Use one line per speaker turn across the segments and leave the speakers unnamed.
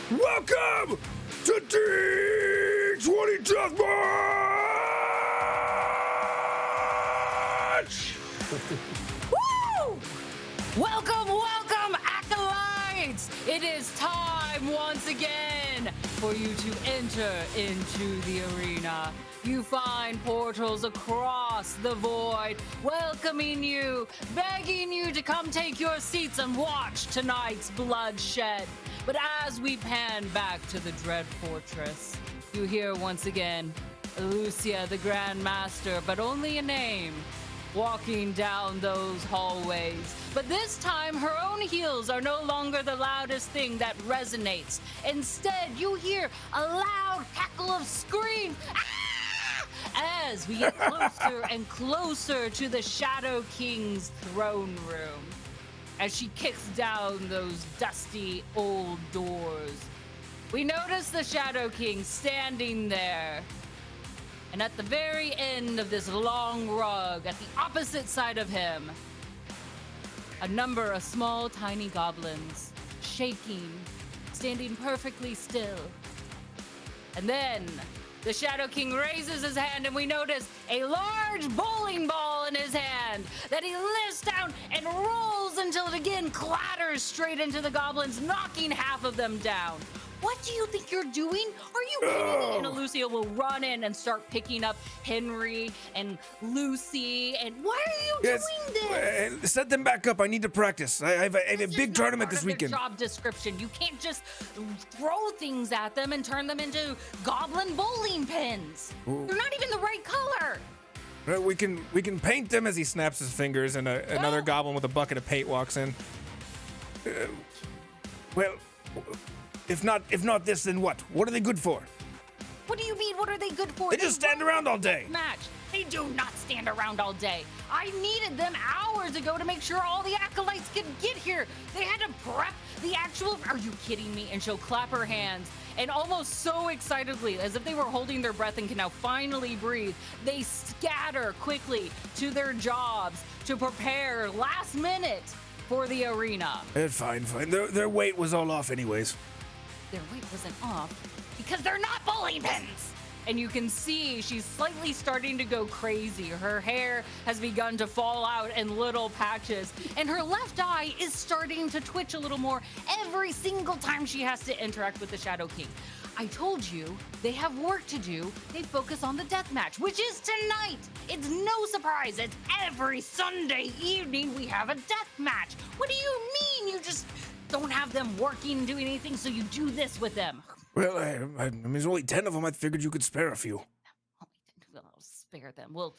Welcome to D20 Deathmatch!
Woo! Welcome, Acolytes! It is time once again for you to enter into the arena. You find portals across the void, welcoming you, begging you to come take your seats and watch tonight's bloodshed. But as we pan back to the Dread Fortress, you hear once again Lucia the Grandmaster, but only a name, walking down those hallways. But this time, her own heels are no longer the loudest thing that resonates. Instead, you hear a loud cackle of screams. As we get closer and closer to the Shadow King's throne room, as she kicks down those dusty old doors, we notice the Shadow King standing there. And at the very end of this long rug, at the opposite side of him, a number of small, tiny goblins, shaking, standing perfectly still. And then the Shadow King raises his hand, and we notice a large bowling ball in his hand that he lifts down and rolls until it again clatters straight into the goblins, knocking half of them down. What do you think you're doing? Are you kidding me? And Lucia will run in and start picking up Henry and Lucy. And why are you doing this?
Set them back up. I need to practice. I have a big tournament this weekend.
Job description. You can't just throw things at them and turn them into goblin bowling pins.
Ooh.
They're not even the right color.
We can paint them as he snaps his fingers, and another goblin with a bucket of paint walks in. Well, if not this, then what? What are they good for?
What do you mean? What are they good for?
They just stand around all day.
Match. They do not stand around all day. I needed them hours ago to make sure all the acolytes could get here. They had to prep the actual. Are you kidding me? And she'll clap her hands, and almost so excitedly, as if they were holding their breath and can now finally breathe, they scatter quickly to their jobs to prepare last minute for the arena.
Fine. Their weight was all off anyways.
Their weight wasn't off because they're not bowling pins. And you can see she's slightly starting to go crazy. Her hair has begun to fall out in little patches, and her left eye is starting to twitch a little more every single time she has to interact with the Shadow King. I told you, they have work to do. They focus on the deathmatch, which is tonight. It's no surprise. It's every Sunday evening we have a deathmatch. What do you mean you just don't have them working and doing anything, so you do this with them?
Well, I mean, there's only 10 of them. I figured you could spare a few.
I'll spare them. Well,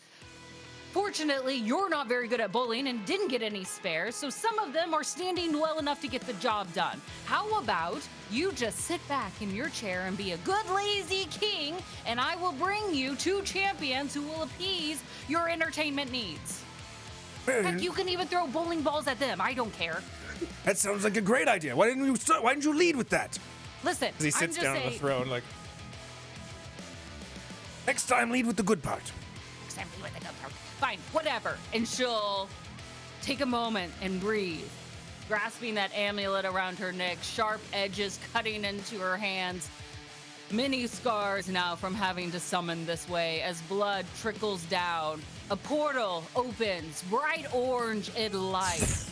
fortunately, you're not very good at bowling and didn't get any spares, so some of them are standing well enough to get the job done. How about you just sit back in your chair and be a good lazy king, and I will bring you 2 champions who will appease your entertainment needs. Heck, you can even throw bowling balls at them. I don't care.
That sounds like a great idea. Why didn't you lead with that?
Listen,
As he sits down on the throne, like, next time, lead with the good part.
Fine, whatever. And she'll take a moment and breathe, grasping that amulet around her neck, sharp edges cutting into her hands. Many scars now from having to summon this way as blood trickles down. A portal opens, bright orange in light.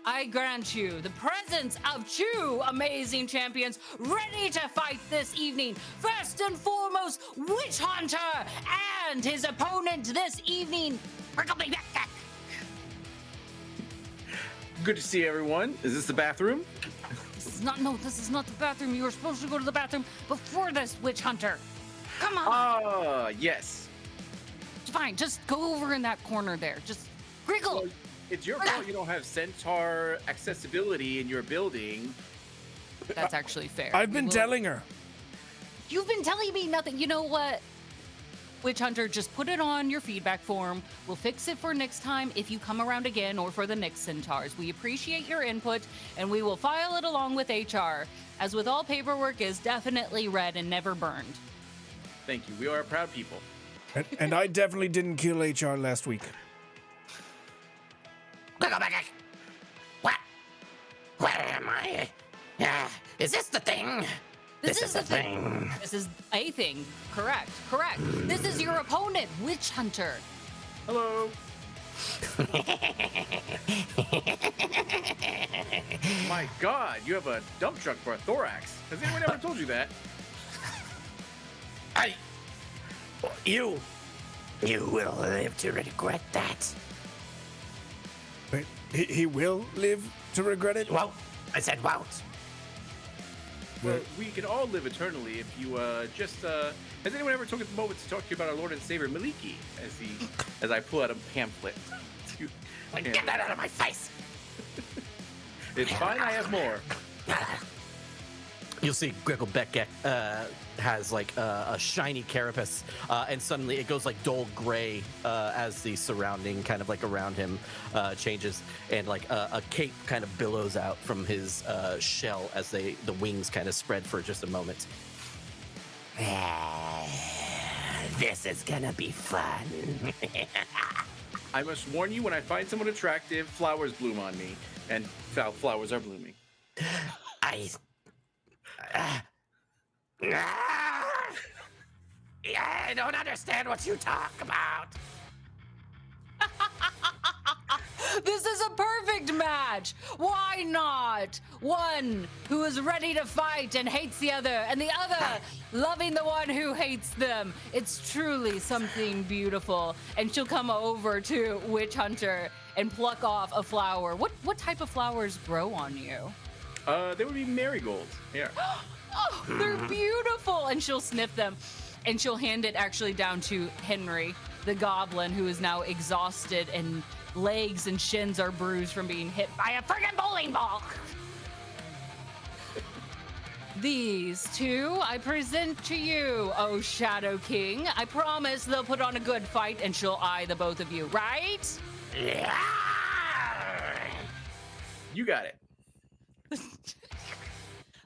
I grant you the presence of 2 amazing champions ready to fight this evening. First and foremost, Witch Hunter and his opponent this evening,
Good to see everyone. Is this the bathroom?
This is not the bathroom. You were supposed to go to the bathroom before this, Witch Hunter. Come on.
Yes.
Fine, just go over in that corner there. Just wriggle.
Well, it's your fault you don't have centaur accessibility in your building.
That's actually fair.
I've been telling her.
You've been telling me nothing. You know what? Witch Hunter, just put it on your feedback form. We'll fix it for next time if you come around again or for the next centaurs. We appreciate your input, and we will file it along with HR. As with all paperwork, is definitely read and never burned.
Thank you. We are a proud people.
And I definitely didn't kill HR last week.
What? Where am I? Is this the thing? This is the thing.
This is a thing. Correct. This is your opponent, Witch Hunter.
Hello. My God, you have a dump truck for a thorax. Has anyone ever told you that?
You will live to regret that.
Wait, he will live to regret it?
Won't. I said won't.
Well, we can all live eternally if you just. Has anyone ever taken the moment to talk to you about our Lord and Savior Maliki? As I pull out a pamphlet.
Get that out of my face.
It's fine. I have more.
You'll see Griggle has like a shiny carapace, and suddenly it goes like dull gray as the surrounding kind of like around him changes, and like a cape kind of billows out from his shell as the wings kind of spread for just a moment.
This is gonna be fun.
I must warn you, when I find someone attractive, flowers bloom on me, and flowers are blooming.
I don't understand what you talk about.
This is a perfect match. Why not? One who is ready to fight and hates the other, and the other loving the one who hates them. It's truly something beautiful. And she'll come over to Witch Hunter and pluck off a flower. What type of flowers grow on you?
They would be marigolds. Yeah.
Oh, they're beautiful. And she'll sniff them, and she'll hand it actually down to Henry, the goblin, who is now exhausted and legs and shins are bruised from being hit by a friggin' bowling ball. These two I present to you, oh Shadow King. I promise they'll put on a good fight, and she'll eye the both of you, right?
Yeah.
You got it.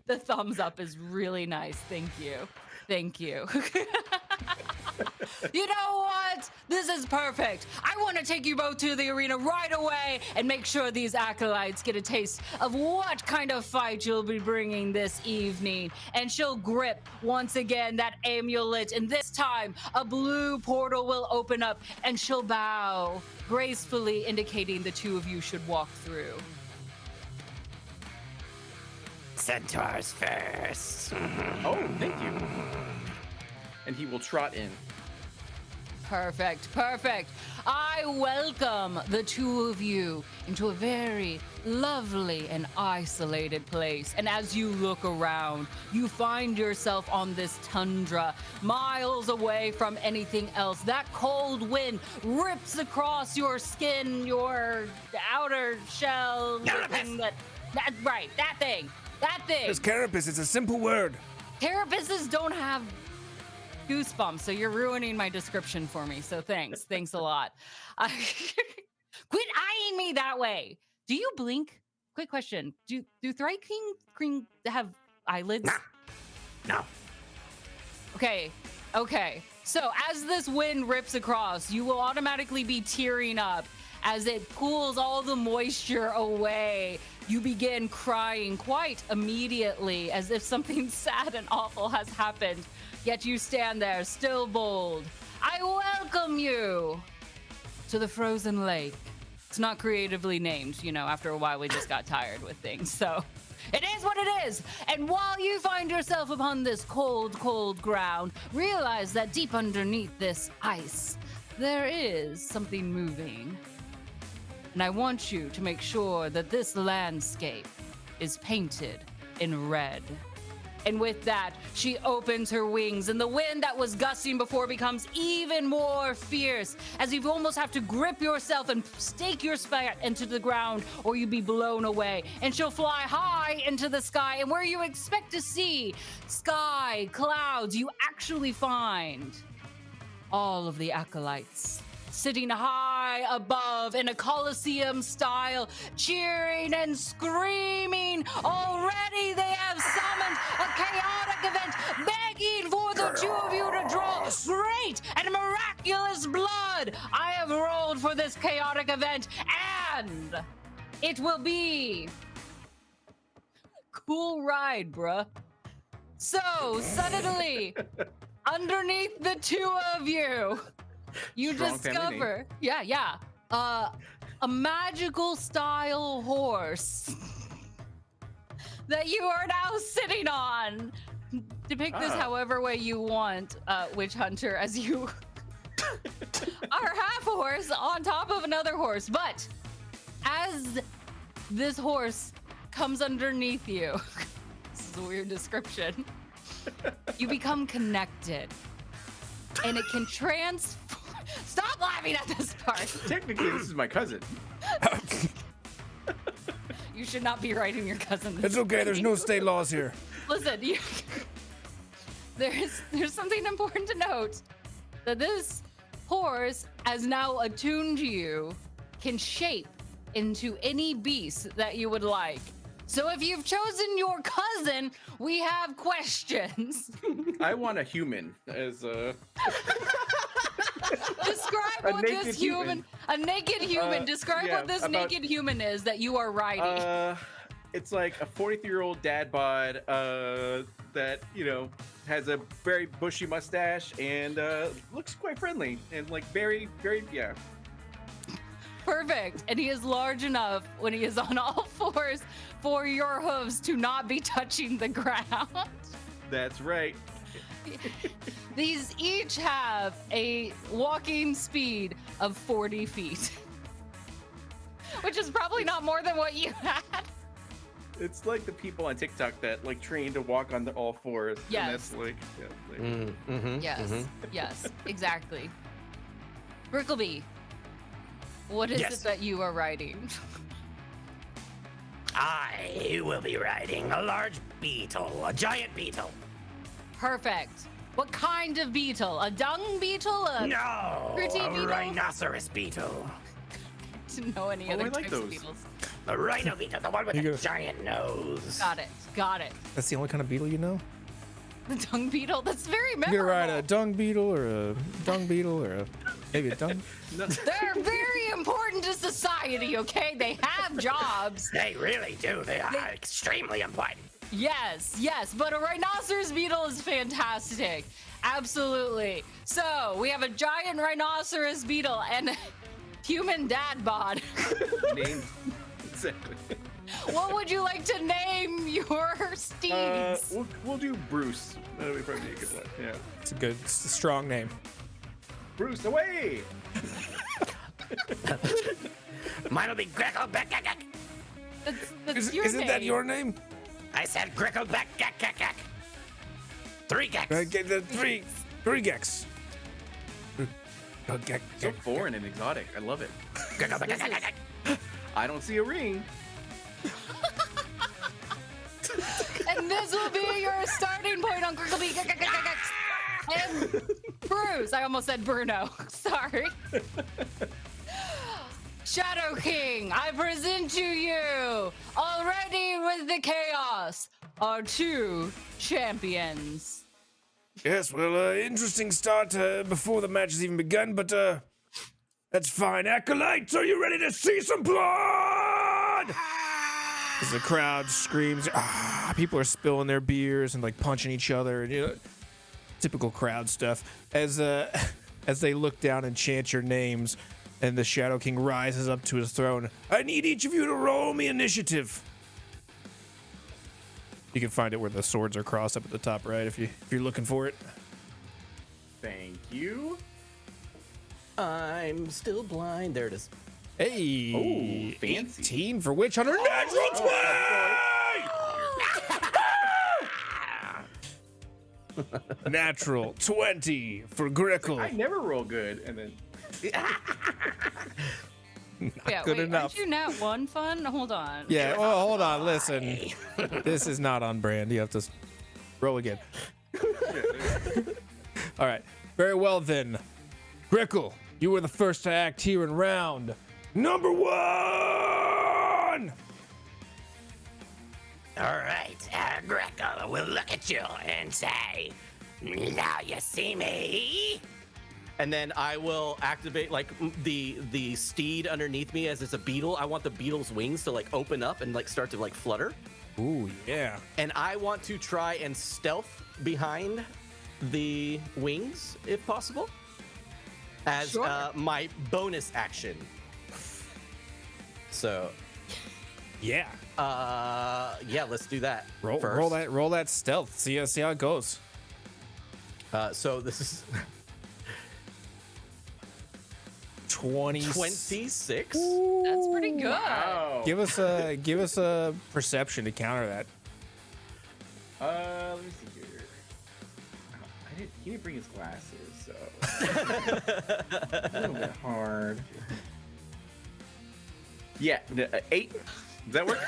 The thumbs up is really nice. Thank you. You know what? This is perfect. I want to take you both to the arena right away and make sure these acolytes get a taste of what kind of fight you'll be bringing this evening. And she'll grip once again that amulet, and this time a blue portal will open up, and she'll bow gracefully, indicating the two of you should walk through.
Centaurs first.
Oh, thank you. And he will trot in.
Perfect. I welcome the two of you into a very lovely and isolated place. And as you look around, you find yourself on this tundra, miles away from anything else. That cold wind rips across your skin, your outer shell. That thing.
This carapace is a simple word.
Carapaces don't have goosebumps, so you're ruining my description for me. So thanks a lot. Quit eyeing me that way. Do you blink? Quick question. Do Thrice King have eyelids?
No.
Okay. So as this wind rips across, you will automatically be tearing up as it pulls all the moisture away. You begin crying quite immediately, as if something sad and awful has happened. Yet you stand there, still bold. I welcome you to the frozen lake. It's not creatively named, after a while we just got tired with things, so it is what it is. And while you find yourself upon this cold, cold ground, realize that deep underneath this ice, there is something moving. And I want you to make sure that this landscape is painted in red. And with that, she opens her wings, and the wind that was gusting before becomes even more fierce, as you almost have to grip yourself and stake your spirit into the ground, or you'd be blown away. And she'll fly high into the sky, and where you expect to see sky, clouds, you actually find all of the acolytes sitting high above in a Colosseum style, cheering and screaming. Already they have summoned a chaotic event, begging for the two of you to draw great and miraculous blood. I have rolled for this chaotic event, and it will be cool ride, bruh. So suddenly, underneath the two of you, you
Strong family
discover, a magical style horse that you are now sitting on. Depict this however way you want, Witch Hunter, as you are half a horse on top of another horse. But as this horse comes underneath you, this is a weird description, you become connected. And it can Stop laughing at this part.
Technically, this is my cousin.
You should not be writing your cousin this.
It's okay. There's no state laws here.
Listen, there's something important to note, that this horse, as now attuned to you, can shape into any beast that you would like. So if you've chosen your cousin, we have questions.
I want a human as a.
Describe what this human, a naked human. Describe what this naked human is that you are riding.
It's like a 43-year-old dad bod that has a very bushy mustache and looks quite friendly and like very
Perfect. And he is large enough when he is on all fours for your hooves to not be touching the ground.
That's right.
These each have a walking speed of 40 feet, which is probably not more than what you had.
It's like the people on TikTok that like train to walk on all fours.
Yes.
And that's like,
Yes, exactly. Brickleby, what is it that you are riding?
I will be riding a large beetle, a giant beetle.
Perfect. What kind of beetle? A dung beetle?
No,
pretty
a
beetle?
rhinoceros beetle.
To know any
Oh,
other
I like
types of
those.
beetles.
A rhino beetle, the one with
You
the
go-
giant nose.
Got it.
That's the only kind of beetle you know?
The dung beetle. That's very
You
memorable.
gonna ride a dung beetle or a dung beetle or maybe a dung?
no,
They're very important to society, okay? They have jobs.
They really do. They are extremely important.
Yes, but a rhinoceros beetle is fantastic. Absolutely. So we have a giant rhinoceros beetle and a human dad bod.
name exactly.
What would you like to name your steeds?
We'll do Bruce. That'll be probably a good one. Yeah,
It's a strong name.
Bruce away.
Mine will be Greco Beck.
That's your
Isn't
name.
that your name?
I said Greco Beck. 3 gex.
The three gex.
So foreign and exotic. I love it.
Greco Beck.
I don't see a ring.
And this will be your starting point on Grickleby. And Bruce. I almost said Bruno. Sorry. Shadow King, I present to you, already with the chaos, our two champions.
Yes, well, interesting start before the match has even begun, but that's fine. Acolytes, are you ready to see some blood? As the crowd screams, people are spilling their beers and like punching each other, and typical crowd stuff. As they look down and chant your names, and the Shadow King rises up to his throne. I need each of you to roll me initiative. You can find it where the swords are crossed up at the top right if you're looking for it.
Thank you.
I'm still blind. There it is.
Hey,
Oh, fancy.
18 for Witch Hunter. Natural 20! Natural 20 for Grickle.
I never roll good, and then
Good enough.
Aren't you nat one fun? Hold on.
Yeah, well, hold on, listen. This is not on brand. You have to roll again. All right. Very well, then. Grickle, you were the first to act here in round number 1!
All right, Greco will look at you and say, now you see me.
And then I will activate like the steed underneath me as it's a beetle. I want the beetle's wings to like open up and like start to like flutter.
Ooh, yeah.
And I want to try and stealth behind the wings, if possible, as
Sure.
my bonus action. So,
Yeah.
yeah, let's do that.
Roll
first.
roll that stealth. See how it goes.
So this is 26.
That's pretty good.
Wow.
Give us a perception to counter that.
Let me see here. He didn't bring his glasses, so a little bit hard. Yeah, 8. Does that work?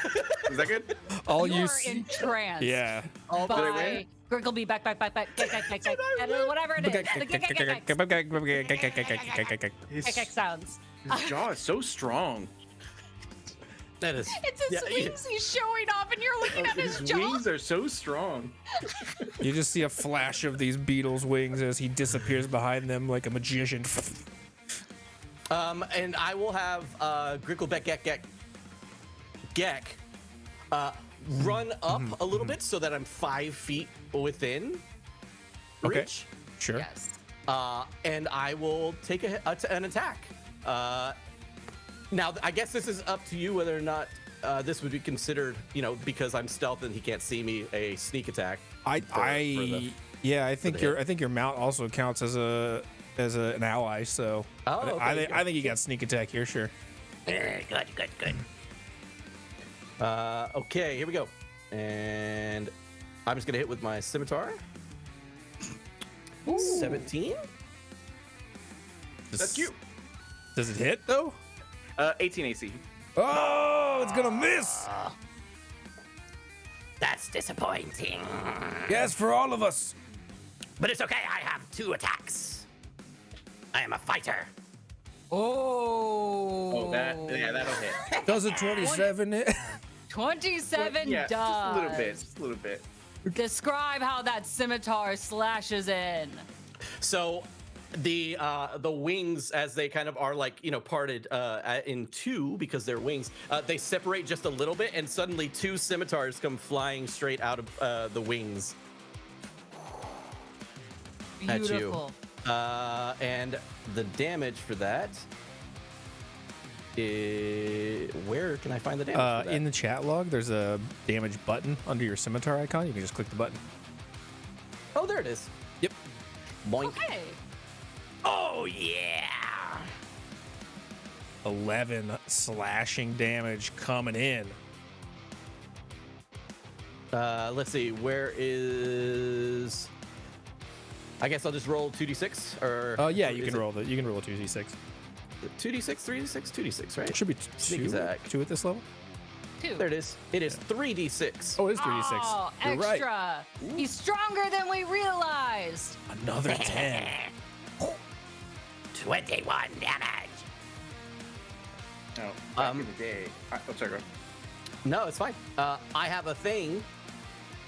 Is that good?
All
You
you
are
see.
entranced.
Yeah.
I
By
win?
Grinkleby, back, whatever it is. The
His,
sounds.
his jaw is so strong.
That is.
It's his wings he's showing off, and you're looking at his
His
jaw.
wings are so strong.
You just see a flash of these beetles' wings as he disappears behind them like a magician.
And I will have Gricklebeck Gek run up a little bit so that I'm 5 feet within
Okay.
reach.
Sure.
Yes.
And I will take an attack. Now, I guess this is up to you whether or not this would be considered, because I'm stealth and he can't see me, a sneak attack.
I think
the
your mount also counts as an ally. So
Oh, okay,
I think you got sneak attack here. Sure.
Good.
Okay, here we go. And I'm just gonna hit with my scimitar. 17.
That's cute.
Does it hit though?
18 AC.
Oh, it's gonna miss.
That's disappointing.
Yes, for all of us.
But it's okay, I have 2 attacks. I am a fighter.
Oh.
That'll hit.
Does a 27 hit?
27
Yeah,
does.
just a little bit.
Describe how that scimitar slashes in.
So the wings, as they kind of are parted in 2 because they're wings, they separate just a little bit, and suddenly 2 scimitars come flying straight out of the wings at you.
Beautiful.
And the damage for that is, where can I find the damage for that?
In the chat log, there's a damage button under your scimitar icon. You can just click the button.
Oh, there it is.
Yep.
Boink.
Okay.
Oh, yeah.
11 slashing damage coming in.
Let's see. Where is? I guess I'll just roll 2d6 or.
Oh yeah,
or
you
is
can
it
roll you can roll a 2d6.
2d6, 3d6, 2d6, right?
It should be
Sneak
two,
attack.
2 at this level.
2.
There it is. It is 3d6.
Oh, it is 3d6.
Oh,
You're right.
extra. He's stronger than we realized.
Another 10.
21 damage.
Oh, back in the day. Sorry, go.
No, it's fine. I have a thing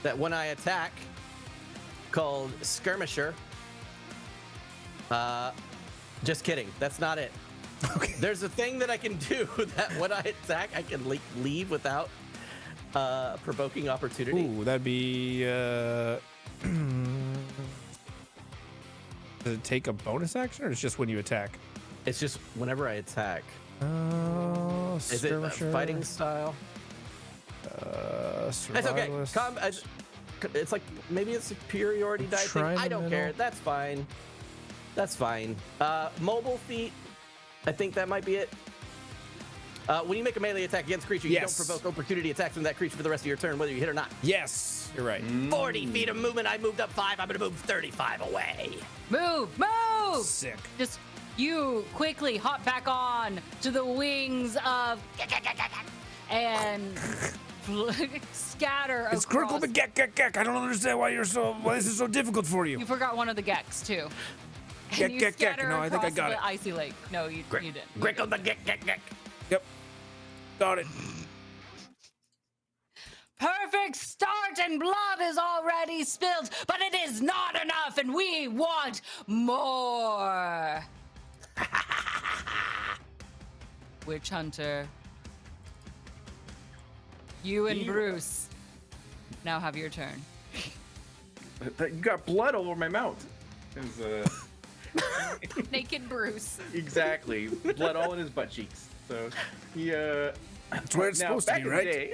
that when I attack called Skirmisher. Just kidding. That's not it.
Okay.
There's a thing that I can do that when I attack, I can leave without provoking opportunity.
Ooh, that'd be. Does it take a bonus action, or it's just when you attack?
It's just whenever I attack.
Oh,
Is it fighting style? That's okay.
Survivalist.
It's like maybe it's superiority die thing.
Try in
I
the
don't care.
middle.
That's fine. That's fine. Mobile feat. I think that might be it. When you make a melee attack against a creature, you
Yes.
don't provoke opportunity attacks from that creature for the rest of your turn, whether you hit or not.
Yes, you're right.
40 feet of movement. I moved up 5. I'm going to move 35 away.
Move.
Sick.
Just you quickly hop back on to the wings of and scatter
It's
across.
critical, but gek. I don't understand why this is so difficult for you.
You forgot one of the Geks too.
Gek,
And you
gek.
scatter
No, I think I
across
got
the
it.
icy lake. No, you didn't.
Grickle the gick.
Yep. Got it.
Perfect start and blood is already spilled, but it is not enough and we want more. Witch Hunter. You and Bruce now have your turn.
You got blood all over my mouth.
Naked Bruce.
Exactly. Blood all in his butt cheeks. So he
That's where it's supposed to be, right?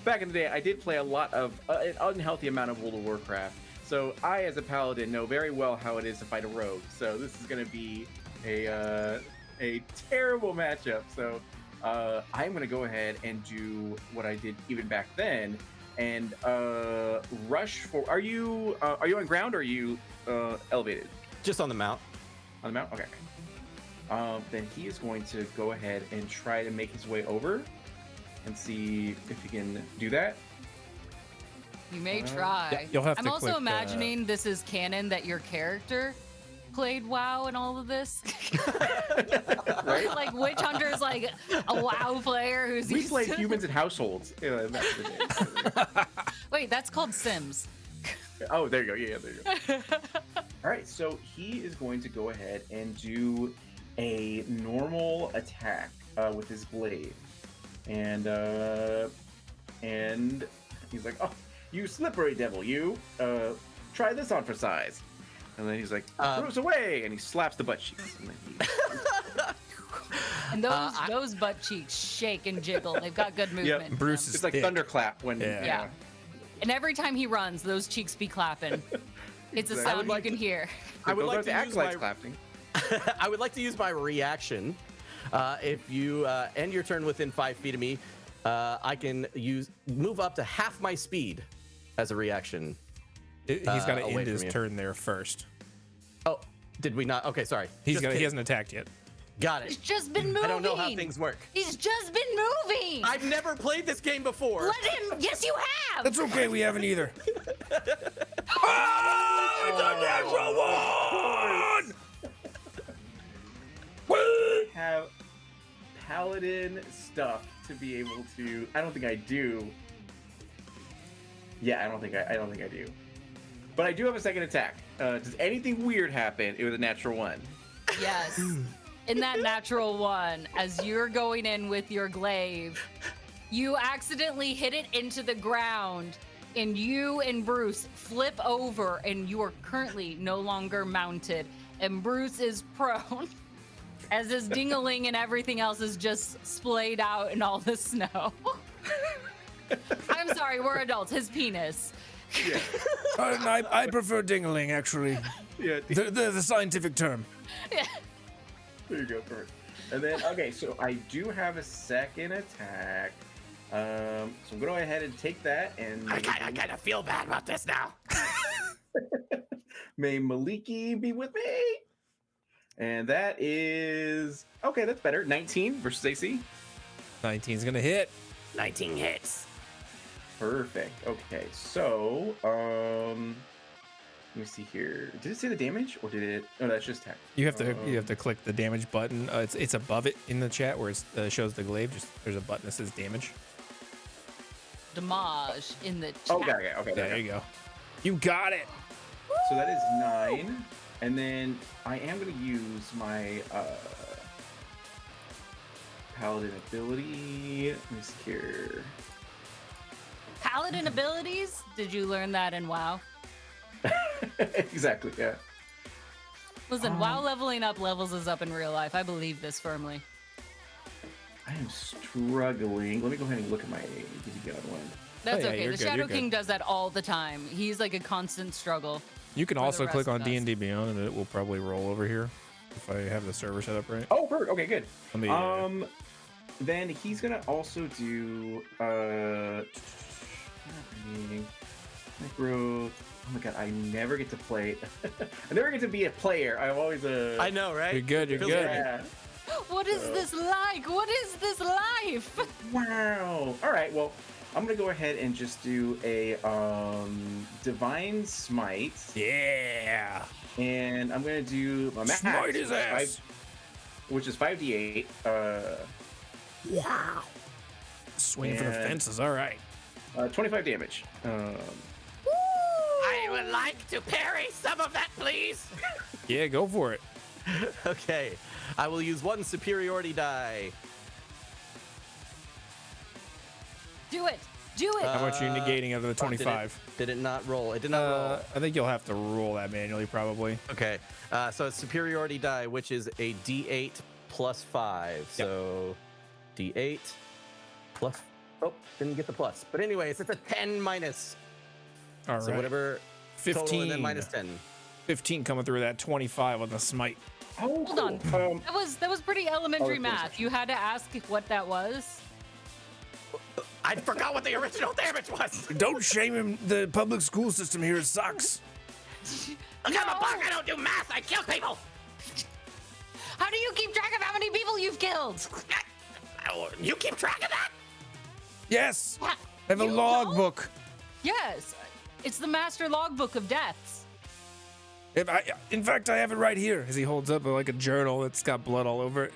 Back in the day, I did play a lot of an unhealthy amount of World of Warcraft. So I, as a paladin, know very well how it is to fight a rogue. So this is going to be a terrible matchup. So I'm going to go ahead and do what I did even back then and rush for. Are you on ground or are you elevated?
Just on the mount.
On the mount? Okay. Then he is going to go ahead and try to make his way over and see if he can do that.
You may try.
yeah, you'll have
I'm
to
also
click,
imagining this is canon that your character played WoW and all of this.
Right?
Like Witch Hunter is like a WoW player who's
We
used
play
to...
humans in households. Yeah, back in the day.
Wait, that's called Sims.
Oh, there you go. Yeah, there you go. All right, so he is going to go ahead and do a normal attack with his blade, and he's like, "Oh, you slippery devil, you! Try this on for size." And then he's like, "Bruce away!" And he slaps the butt cheeks. And then
And those butt cheeks shake and jiggle. They've got good movement. in
Bruce
them.
is
it's like
thick.
thunderclap when
Yeah. And every time he runs, those cheeks be clapping. It's a
Exactly.
sound you can hear.
I would
Those
like
are
to
the
use
acolytes
my
clapping.
I would like to use my reaction. If you end your turn within 5 feet of me, I can move up to half my speed as a reaction.
He's got to
away
end
from
his
you.
turn there first.
Oh, did we not? Okay, sorry.
He
Just kidding.
hasn't attacked yet.
Got
He's
it.
just been moving.
I don't know how things work.
He's just been moving.
I've never played this game before.
Let him. Yes, you have.
That's okay, we haven't either. Oh, it's a natural one! Woo!
Have paladin stuff to be able to. I don't think I do. Yeah, I don't think I do. But I do have a second attack. Does anything weird happen? It was a natural one.
Yes. In that natural one, as you're going in with your glaive, you accidentally hit it into the ground, and you and Bruce flip over, and you are currently no longer mounted, and Bruce is prone, as his ding-a-ling and everything else is just splayed out in all the snow. I'm sorry, we're adults. His penis.
Yeah.
I prefer dingling, actually.
Yeah.
The scientific term.
There you go, perfect. And then, okay, so I do have a second attack. So I'm going to go ahead and take that, and
I kind of feel bad about this now.
may Maliki be with me. And that is okay. That's better. 19 versus AC.
19's gonna hit.
19 hits.
Perfect. Okay, so let me see here. Did it say the damage or did it? Oh, that's just attack.
You have to click the damage button. It's above it in the chat where it shows the glaive. There's a button that says damage.
Damage in the chat.
Oh, okay.
There you go. You got it.
So that is 9, and then I am going to use my paladin ability. Let me see here.
Paladin abilities? Did you learn that in WoW?
Exactly. Yeah.
Listen, WoW leveling up levels us up in real life. I believe this firmly.
I am struggling. Let me go ahead and look at my DD one.
That's
yeah,
okay.
you're
The
good,
Shadow
you're good.
King does that all the time. He's like a constant struggle.
You can
For the
also click
rest
on
of us.
D&D Beyond, and it will probably roll over here if I have the server set up right.
Oh, perfect. Okay, good.
Let me,
Then he's gonna also do growth. Oh my god, I never get to play. I never get to be a player. I'm always a.
I know, right?
You're good. You're
Feels
good.
Yeah.
What is this like? What is this life?
Wow. All right. Well, I'm gonna go ahead and just do a divine smite,
Yeah.
and I'm gonna do my max,
Smite his ass.
which is 5d8.
Wow. Swinging for the
And-
fences. All right.
25 damage.
I would like to parry some of that, please.
Yeah, go for it.
Okay. I will use 1 superiority die.
Do it. Do it.
How much are you negating out of the
Fuck,
25?
Did it not roll? It did not roll.
I think you'll have to roll that manually, probably.
Okay. So it's superiority die, which is a D8 plus 5. So D8 plus. Oh, didn't get the plus. But anyways, it's a 10 minus.
All right.
So whatever.
15.
Total and then minus 10.
15 coming through that 25 on the smite.
Oh,
Hold on.
cool.
That was pretty elementary
Oh,
math. You had to ask what that was.
I forgot what the original damage was.
Don't shame him. The public school system here sucks.
Look, I'm a bug. I don't do math. I kill people.
How do you keep track of how many people you've killed?
You keep track of that?
Yes.
Yeah,
I have a
you
logbook.
don't? Yes. It's the master logbook of deaths.
In fact, I have it right here. As he holds up like a journal that's got blood all over it.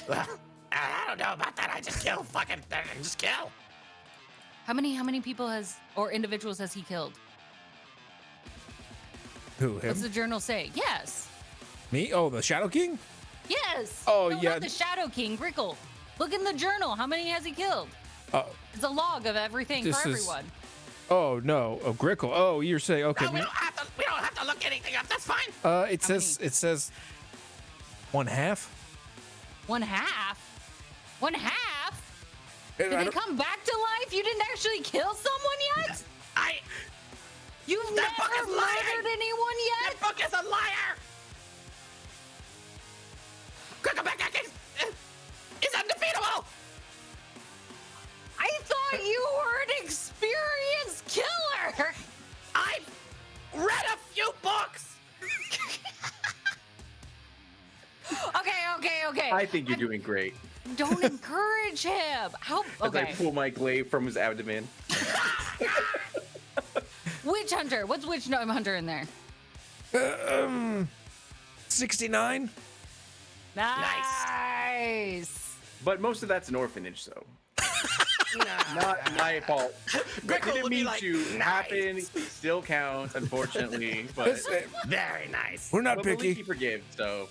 Well, I don't know about that. I just kill just kill.
How many people or individuals has he killed?
Who, him?
What's the journal say? Yes.
Me? Oh, the Shadow King?
Yes.
Oh,
No,
yeah.
Not the Shadow King, Grickle. Look in the journal. How many has he killed? It's a log of everything
This
for
is-
everyone.
Oh, no. Oh, Grickle. Oh, you're saying, okay.
No, we don't have to look anything up. That's fine.
It says 1/2.
1/2? 1/2?
I
Did he
don't-
come back to life? You didn't actually kill someone yet? You've
That book
never
is lying.
murdered anyone
That
yet?
book is a liar. Crickleback is undefeatable.
I thought you were an experienced killer.
I've read a few books.
Okay.
I think you're doing great.
Don't encourage him. How?
As I
Okay.
pull my glaive from his abdomen.
Witch hunter. What's witch hunter in there?
69?
Nice.
But most of that's an orphanage, so. Not my fault.
Grickle
Didn't
would be
mean
like,
to happen. Still counts, unfortunately. But,
Very nice.
We're not
but at least
picky.
he forgives, so.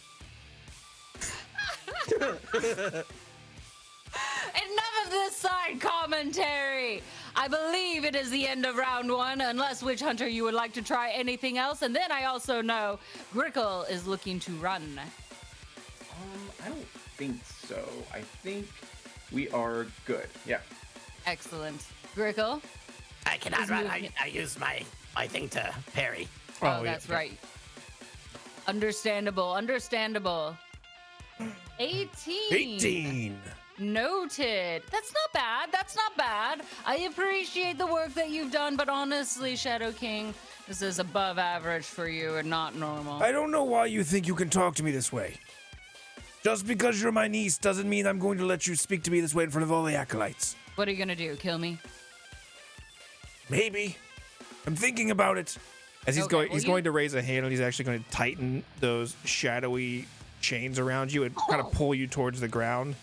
Enough of this side commentary. I believe it is the end of round 1, unless Witch Hunter you would like to try anything else. And then I also know Grickle is looking to run.
I don't think so. I think we are good. Yeah.
Excellent. Grickle?
I cannot
His
run.
movement.
I use my thing to parry.
Oh,
yeah.
that's right. Understandable. 18.
18.
Noted. That's not bad. I appreciate the work that you've done, but honestly, Shadow King, this is above average for you and not normal.
I don't know why you think you can talk to me this way. Just because you're my niece doesn't mean I'm going to let you speak to me this way in front of all the acolytes.
What are you gonna do? Kill me?
Maybe. I'm thinking about it. As he's
Okay,
going,
well,
he's going to raise a hand and he's actually going to tighten those shadowy chains around you and kind of pull you towards the ground.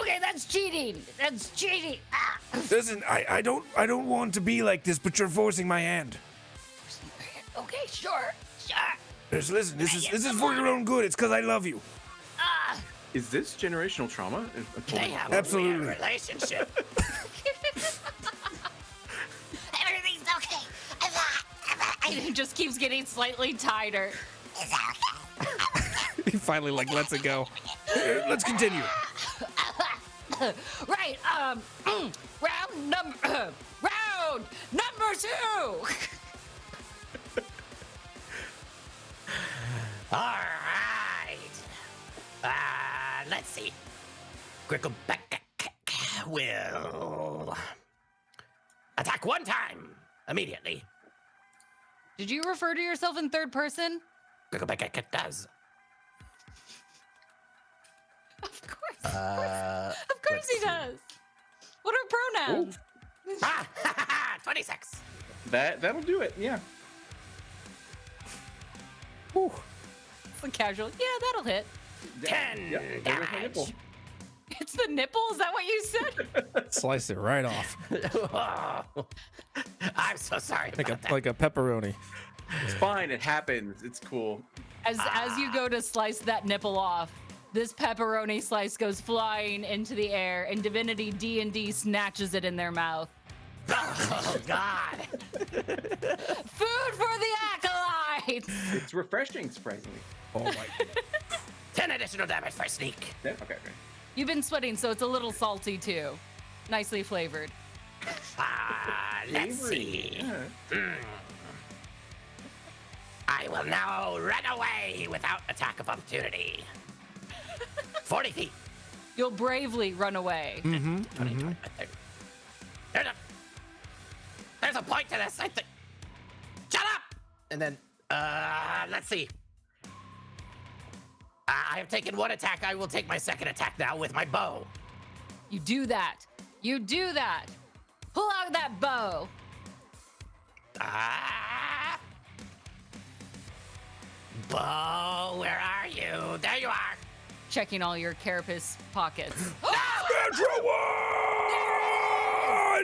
Okay, that's cheating. That's cheating. Ah.
Listen, I don't want to be like this, but you're forcing my hand.
Okay, sure.
Listen, this is for your own good. It's because I love you.
Is this generational trauma?
They have
Absolutely.
a weird relationship.
Everything's okay.
It just keeps getting slightly tighter.
He finally lets it go. Let's continue.
Right. Round number 2.
All right. Let's see. Grickleback will attack one time immediately.
Did you refer to yourself in third person?
Grickleback does.
Of course. Of course he does. What are pronouns?
26.
That'll do it. Yeah.
Whew.
It's the casual. Yeah, that'll hit.
10
Yep, there goes my nipple.
damage.
It's the nipple. Is that what you said?
Slice it right off.
Oh, I'm so sorry
Like
about that.
a pepperoni.
It's fine. It happens. It's cool.
As you go to slice that nipple off, This pepperoni slice goes flying into the air, and Divinity D&D snatches it in their mouth.
Oh, God.
Food for the acolytes!
It's refreshing, surprisingly.
Oh my.
10 additional damage for sneak.
Yeah, okay.
You've been sweating, so it's a little salty too. Nicely flavored.
Let's see.
Yeah.
I will now run away without attack of opportunity. 40 feet.
You'll bravely run away.
There's a point to this, I think. Shut up! And then, let's see. I have taken one attack. I will take my second attack now with my bow.
You do that. You do that. Pull out that bow.
Bow, where are you? There you are.
Checking all your carapace pockets.
Natural one!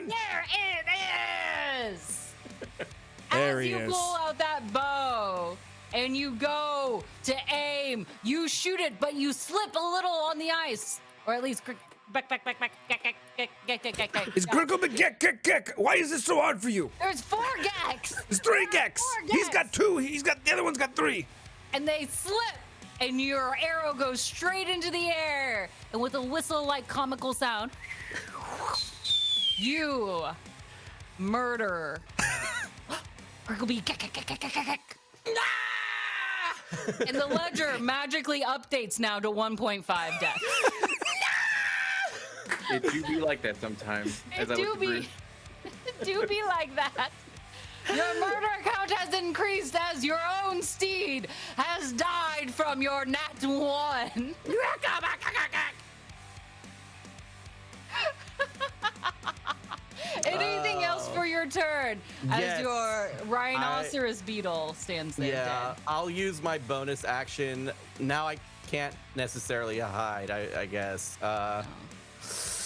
There it is!
There
As
he
you
is.
pull out that bow and you go to aim, you shoot it, but you slip a little on the ice. Or at least back.
It's critical, but geck. Why is this so hard for you?
There's 4 gecks!
There's 3
There are
gecks.
4
He's got
gecks.
2. The other one's got 3.
And they slip, and your arrow goes straight into the air. And with a whistle-like comical sound, you murder. Crickleby, and the ledger magically updates now to 1.5 death.
It do be like that sometimes.
It do be like that. Your murder count has increased as your own steed has died from your nat 1. Anything else for your turn as
Yes.
your rhinoceros beetle stands there
Yeah,
dead?
I'll use my bonus action. Now I can't necessarily hide, I guess.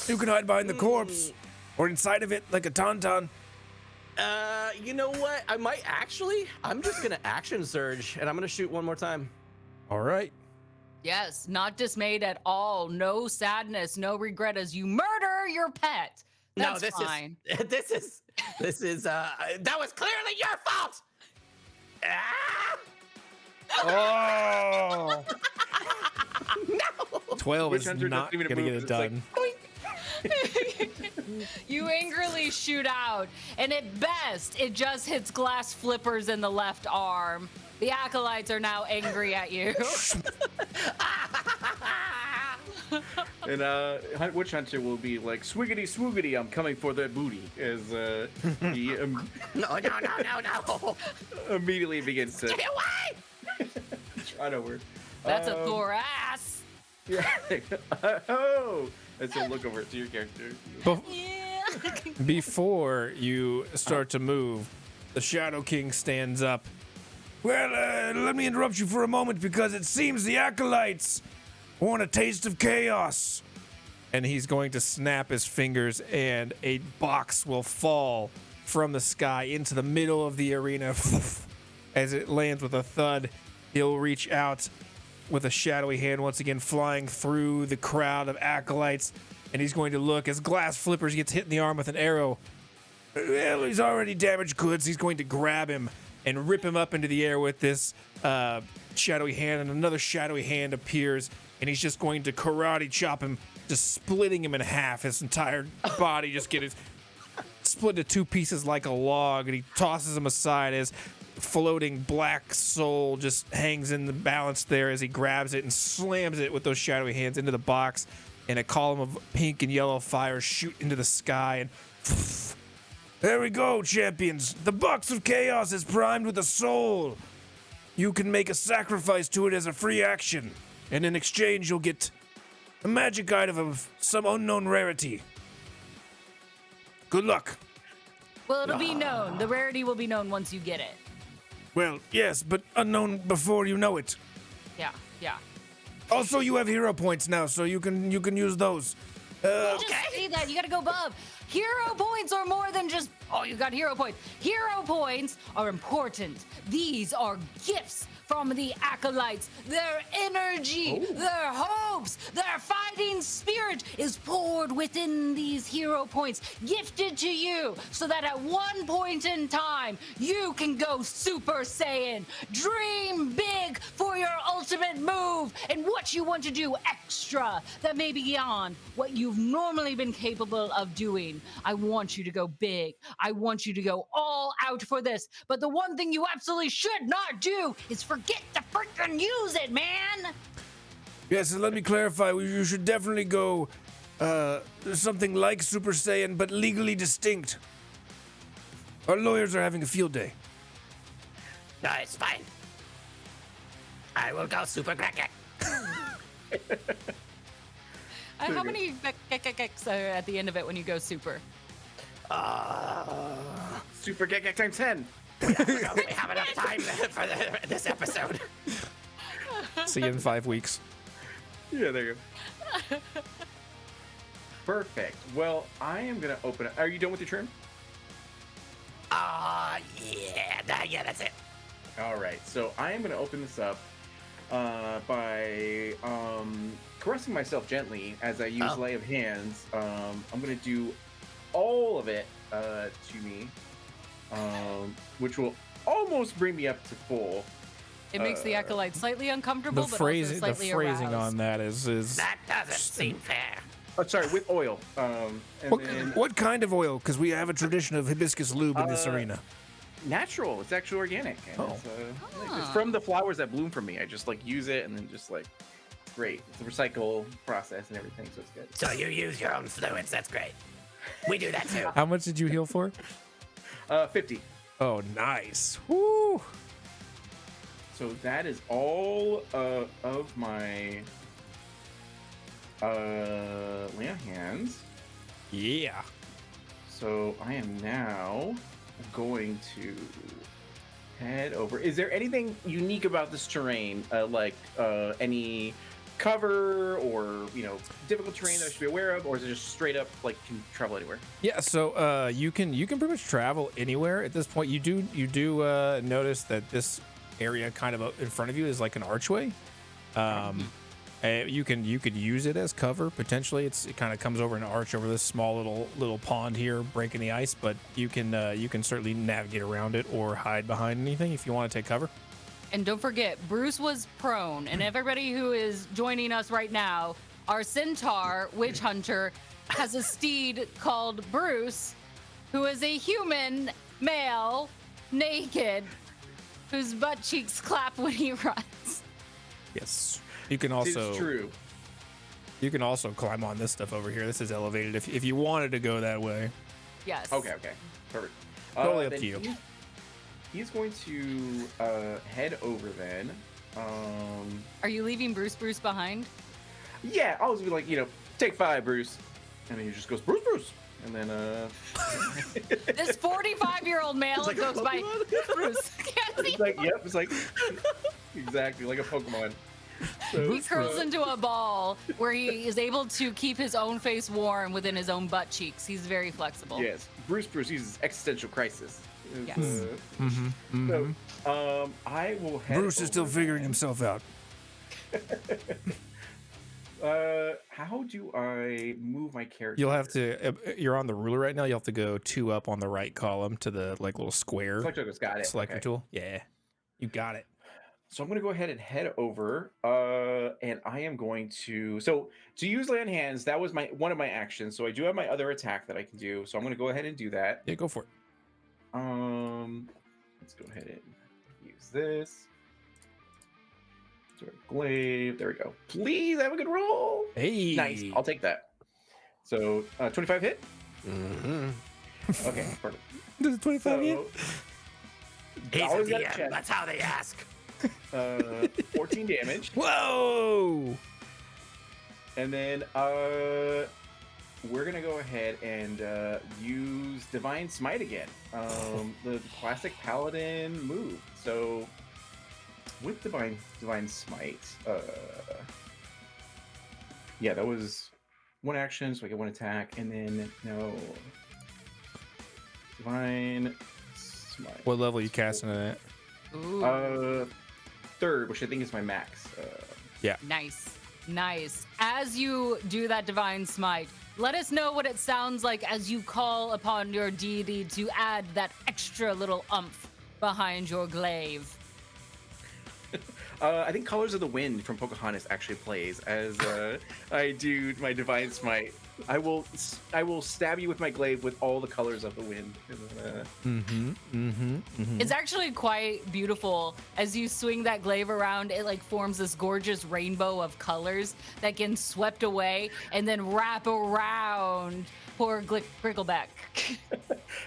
You can hide behind the corpse or inside of it like a tauntaun.
You know what? I'm just gonna action surge, and I'm gonna shoot one more time.
All right.
Yes, not dismayed at all. No sadness, no regret as you murder your pet. That's fine.
This is
That was clearly your fault.
Oh.
No.
12
Witch
is
Hunter
not
doesn't even
gonna get
move,
it
it's like,
done.
You angrily shoot out, and at best, it just hits glass flippers in the left arm. The acolytes are now angry at you.
And Witch Hunter will be like, swiggity swoogity, I'm coming for their booty, as he
No.
immediately begins to
Give it away.
try to work.
That's a Thor ass.
Yeah. Oh! And so look over to your character.
Yeah.
Before you start to move, the Shadow King stands up. Well, let me interrupt you for a moment because it seems the Acolytes want a taste of chaos. And he's going to snap his fingers and a box will fall from the sky into the middle of the arena. As it lands with a thud, he'll reach out with a shadowy hand once again flying through the crowd of acolytes, and he's going to look as Glass Flippers gets hit in the arm with an arrow. Well, he's already damaged goods. He's going to grab him and rip him up into the air with this shadowy hand, and another shadowy hand appears, and he's just going to karate chop him, just splitting him in half. His entire body just gets split into 2 pieces like a log, and he tosses him aside as floating black soul just hangs in the balance there as he grabs it and slams it with those shadowy hands into the box, and a column of pink and yellow fire shoot into the sky, and there we go, champions. The box of chaos is primed with a soul. You can make a sacrifice to it as a free action, and in exchange you'll get a magic item of some unknown rarity. Good luck.
Well, it'll be known. The rarity will be known once you get it.
Well, yes, but unknown before you know it.
Yeah.
Also, you have hero points now, so you can use those.
Just say that. You gotta go above. Hero points are more than just Oh, you got hero points. Hero points are important. These are gifts from the Acolytes. Their energy, their hopes, their fighting spirit is poured within these hero points, gifted to you, so that at one point in time, you can go Super Saiyan. Dream big for your ultimate move and what you want to do extra that may be beyond what you've normally been capable of doing. I want you to go big. I want you to go all out for this. But the one thing you absolutely should not do is forget to freaking use it, man.
Yeah, so let me clarify. You should definitely go something like Super Saiyan, but legally distinct. Our lawyers are having a field day.
No, it's fine. I will go super crack.
How many kicks are at the end of it when you go super?
Super Gek times 10.
We don't have enough time for this episode.
See you in 5 weeks.
Yeah, there you go. Perfect. Well, I am going to open it. Are you done with your turn?
Yeah, that's it.
All right. So I am going to open this up by caressing myself gently as I use Lay of Hands. I'm going to do all of it to me, which will almost bring me up to full.
It makes the Acolyte slightly uncomfortable,
The
but
phrasing,
also slightly
the phrasing
aroused.
on that is
That doesn't seem fair.
Oh, sorry, with oil. And then
what kind of oil? Because we have a tradition of hibiscus lube in this arena.
natural. It's actually organic. And it's from the flowers that bloom for me. I just like use it and then just like, it's great. It's a recycle process and everything, so it's good.
So you use your own fluids. That's great. We do that too.
How much did you heal for?
50.
Oh, nice. Woo!
So that is all of my lay on hands.
Yeah.
So I am now going to head over. Is there anything unique about this terrain, like any cover or difficult terrain that I should be aware of, or is it just straight up like can travel anywhere?
Yeah, so you can pretty much travel anywhere at this point. You do notice that this area kind of in front of you is like an archway. You could use it as cover potentially. It kind of comes over an arch over this small little pond here, breaking the ice. But you can certainly navigate around it or hide behind anything if you want to take cover.
And don't forget, Bruce was prone, and everybody who is joining us right now, our centaur witch hunter has a steed called Bruce, who is a human male, naked, whose butt cheeks clap when he runs.
Yes. You can also
It's true.
You can also climb on this stuff over here. This is elevated if you wanted to go that way.
Yes.
Okay, perfect.
Totally up
then
to you.
He's going to head over then.
Are you leaving Bruce behind?
Yeah, I'll just be like, take 5, Bruce, and then he just goes, Bruce, and then
This 45-year-old male
like a
goes by Bruce.
it's like, yep, it's like exactly like a Pokemon. So,
He curls into a ball where he is able to keep his own face warm within his own butt cheeks. He's very flexible.
yes, Bruce uses existential crisis.
Yes.
So, I will head
Bruce is still
over.
figuring himself out.
How do I move my character?
You'll have to. You're on the ruler right now. You'll have to go 2 up on the right column to the little square
Select focus, got it.
selector
Okay.
tool. Yeah, you got it.
So I'm going to go ahead and head over, and I am going to. So to use lay on hands, that was one of my actions. So I do have my other attack that I can do. So I'm going to go ahead and do that.
Yeah, go for it.
Let's go ahead and use this. Glaive. There we go. Please have a good roll.
Hey,
Nice. I'll take that. So 25 hit.
Mm-hmm.
Okay, perfect.
Does it 25 hit?
He's a
Always gotta
DM.
check.
That's how they ask.
14 damage,
Whoa!
and then we're gonna go ahead and use Divine Smite again. The classic Paladin move. So with Divine Smite, yeah, that was one action, so I get one attack, and then no. Divine Smite.
What level are you casting it at?
Ooh.
Third, which I think is my max.
Nice. As you do that divine smite, let us know what it sounds like as you call upon your deity to add that extra little umph behind your glaive.
I think Colors of the Wind from Pocahontas actually plays as I do my divine smite. I will stab you with my glaive with all the colors of the wind.
It's actually quite beautiful. As you swing that glaive around, it like forms this gorgeous rainbow of colors that get swept away and then wrap around poor Grickleback.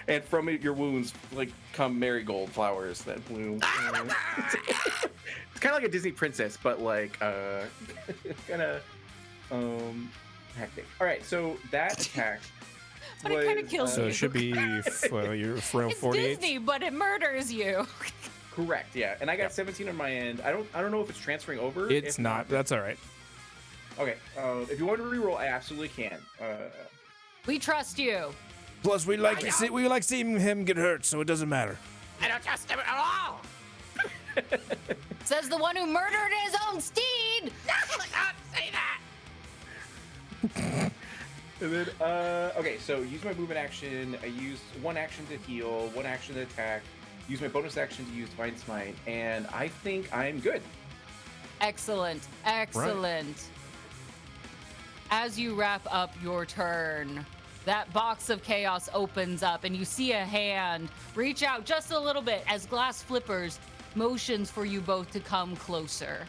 And from it, your wounds like come marigold flowers that bloom. It's kind of like a Disney princess, but like kind of hectic. All right, so that attack.
But it kind of kills
So
you.
it should be you're from
It's
48.
Disney, but it murders you.
Correct, yeah. And I got 17 on my end. I don't know if it's transferring over.
It's
If
not. That's all right.
Okay. If you want to reroll, I absolutely can.
We trust you.
Plus, we like seeing him get hurt, so it doesn't matter.
I don't trust him at all.
Says the one who murdered his own steed.
Don't say that.
And then, okay, so use my movement action. I used one action to heal, one action to attack. Use my bonus action to use Divine Smite, and I think I'm good.
Excellent. As you wrap up your turn, that box of chaos opens up and you see a hand reach out just a little bit as Glass Flippers motions for you both to come closer.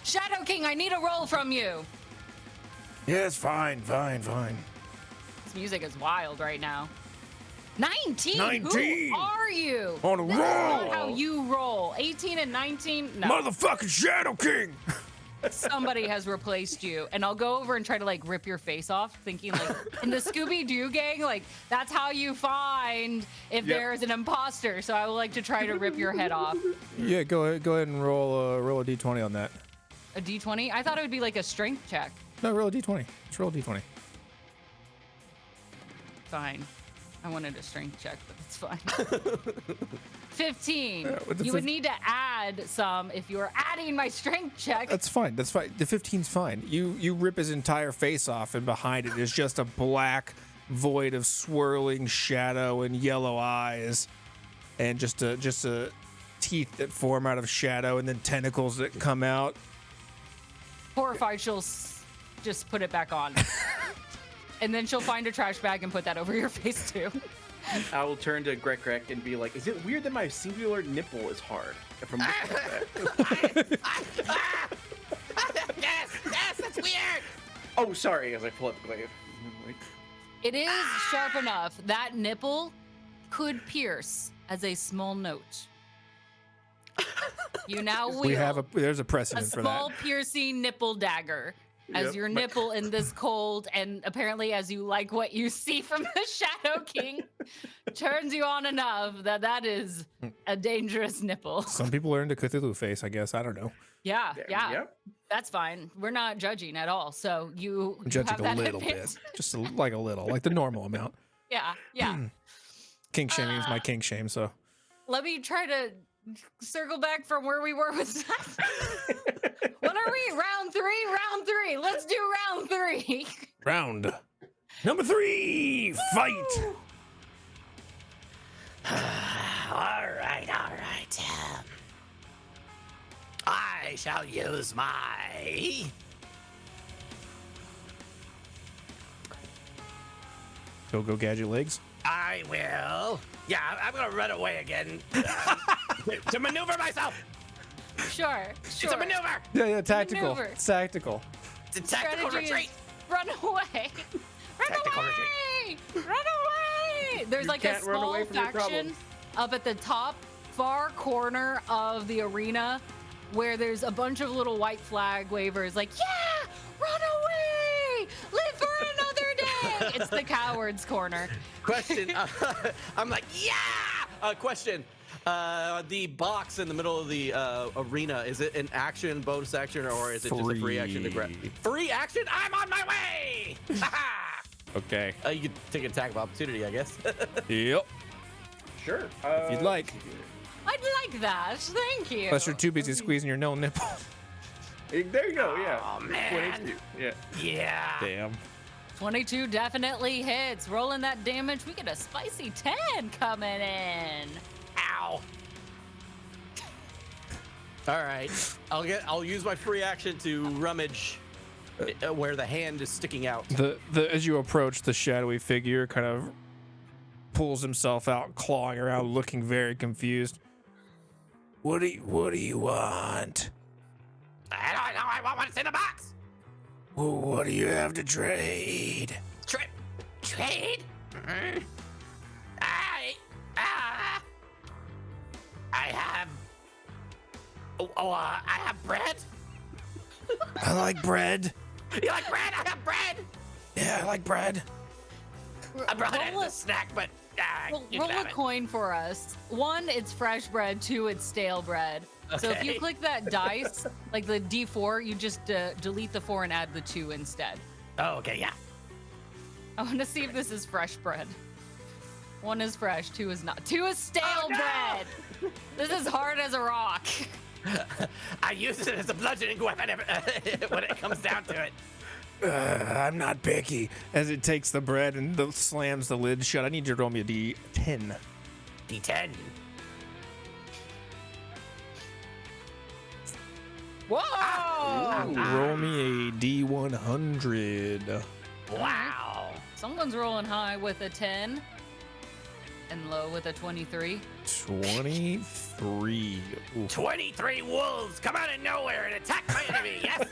Shadow King, I need a roll from you.
Yes, fine.
This music is wild right now. 19?
19.
Who are you?
On a
This is
roll.
not how you roll. 18 and 19? No.
Motherfucking Shadow King.
Somebody has replaced you, and I'll go over and try to like rip your face off, thinking like in the Scooby-Doo gang, like that's how you find if there's an imposter. So I would like to try to rip your head off.
Yeah, go ahead and roll a d20 on that.
A D20? I thought it would be like a strength check.
No, roll a d20. Just roll a d20.
Fine. I wanted a strength check, but it's fine. 15.
with the
You would need to add some if you were adding my strength check.
That's fine. The 15's fine. You rip his entire face off, and behind it is just a black void of swirling shadow and yellow eyes, and just a teeth that form out of shadow, and then tentacles that come out.
Horrified, she'll just put it back on. And then she'll find a trash bag and put that over your face too.
I will turn to Greg and be like, "Is it weird that my singular nipple is hard?" From
Yes, that's weird.
Oh, sorry. As I pull up the glaive.
It is sharp enough. That nipple could pierce as a small note. You now wield
There's a
a
precedent for
small
that.
piercing nipple dagger as
Yep.
your nipple in this cold, and apparently as you like what you see from the Shadow King, turns you on enough that is a dangerous nipple.
Some people are into Cthulhu face, I guess. I don't know.
Yeah,
Yep.
that's fine. We're not judging at all. So you
I'm judging
have
a
that
little
advantage.
bit, just like a little, like the normal amount.
Yeah.
Kink shaming is my kink shame, so.
Let me try to circle back from where we were with that. What are we? Round three. Let's do round 3.
Round number 3, fight.
All right. I shall use my
Go gadget legs.
I will. Yeah, I'm gonna run away again to maneuver myself.
Sure.
It's a maneuver.
Yeah, tactical.
Maneuver.
It's tactical.
It's a tactical
Strategy
retreat.
is run away.
Tactical
Run away. There's like a
can't run
small
away from your
faction
problems.
up at the top far corner of the arena where there's a bunch of little white flag wavers like, yeah, run away. Live for another day. It's the cowards corner.
Question. I'm like, yeah. Question. The box in the middle of the arena, is it an action, bonus action, or is it just a free action to grab? Free action? I'm on my way!
Okay.
You could take an attack of opportunity, I guess.
Yep.
Sure.
If you'd like.
I'd like that. Thank you.
Unless you're too busy squeezing your no nipple.
There you go. Yeah.
Oh, man.
Yeah.
Yeah.
Damn.
22 definitely hits. Rolling that damage, we get a spicy 10 coming in.
Ow.
All right. I'll use my free action to rummage where the hand is sticking out.
As you approach, the shadowy figure kind of pulls himself out, clawing around, looking very confused. What do you want?
I don't know. I want what's in the box.
Well, what do you have to trade?
Trade? Mm-hmm. I have. I have bread.
I like bread.
You like bread? I have bread.
Yeah, I like bread.
I brought it
Roll
as a snack, but you
roll
can have
a
it.
coin for us. 1, it's fresh bread. 2, it's stale bread. So if you
Okay.
click that dice, like the D4, you just delete the 4 and add the 2 instead.
Oh, okay, yeah.
I want to see if this is fresh bread. 1 is fresh, 2 is not. 2 is stale
no!
bread. This is hard as a rock.
I use it as a bludgeoning weapon when it comes down to it.
I'm not picky. As it takes the bread and slams the lid shut, I need you to roll me a D10.
D10.
Whoa!
Roll me a D100.
Wow.
Someone's rolling high with a 10 and low with a 23.
23. Ooh.
23 wolves come out of nowhere and attack my enemy, yes?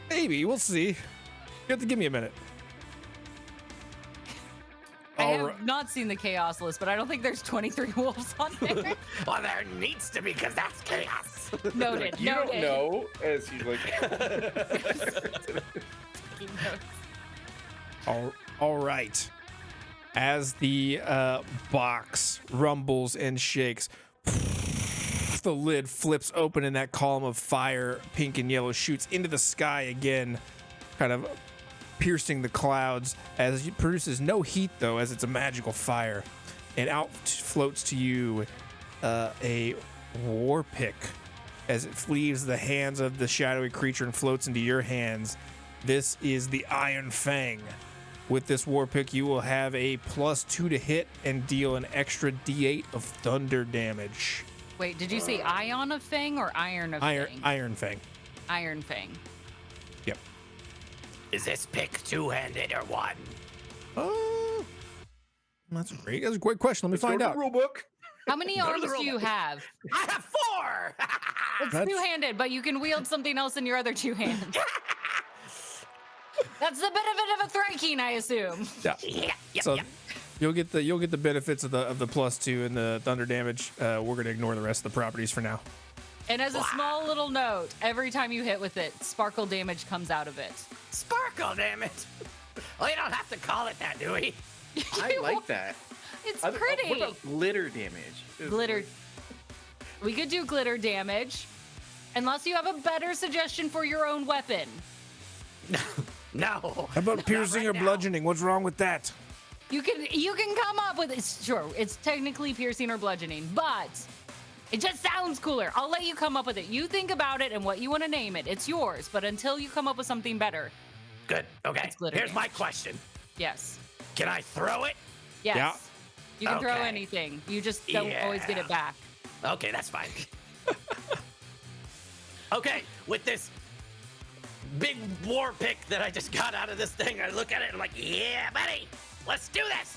Maybe. We'll see. You have to give me a minute.
I
All
have
right.
not seen the chaos list, but I don't think there's 23 wolves on there.
Well, there needs to be, because that's chaos.
Noted.
You
noted.
don't know, as he's like.
All right. As the box rumbles and shakes, the lid flips open and that column of fire, pink and yellow, shoots into the sky again, kind of piercing the clouds as it produces no heat, though, as it's a magical fire. And out floats to you a war pick as it leaves the hands of the shadowy creature and floats into your hands. This is the Iron Fang. With this war pick, you will have a +2 to hit and deal an extra D8 of thunder damage.
Wait, did you say Ion of Fang or Iron of Fang?
Iron Fang.
Iron Fang.
Yep.
Is this pick two-handed or one?
That's great. That's a great question. Let me find out.
Rule book.
How many
Go to
arms
the
do you
robot.
have?
I have 4!
It's
That's-
two-handed, but you can wield something else in your other 2 hands. That's the benefit of a Thrakeen, I assume.
Yeah.
Yep,
So
yep.
you'll get the benefits of the +2 and the thunder damage. We're gonna ignore the rest of the properties for now.
And as a small little note, every time you hit with it, sparkle damage comes out of it.
Sparkle, damn it. Well, you don't have to call it that, do we?
I like that.
It's
What
pretty.
about glitter damage?
Glitter. We could do glitter damage, unless you have a better suggestion for your own weapon.
No.
How about piercing
right
or
now.
bludgeoning? What's wrong with that?
You can come up with it. Sure, it's technically piercing or bludgeoning, but it just sounds cooler. I'll let you come up with it. You think about it and what you want to name it. It's yours. But until you come up with something better,
Good. Okay.
It's glitter
Here's my
damage.
question.
yes,
Can I throw it?
yes,
Yeah.
you can throw
Okay.
anything. You just don't always get it
Yeah.
back.
Okay, that's fine. Okay, with this big war pick that I just got out of this thing, I look at it and I'm like, yeah, buddy, let's do this.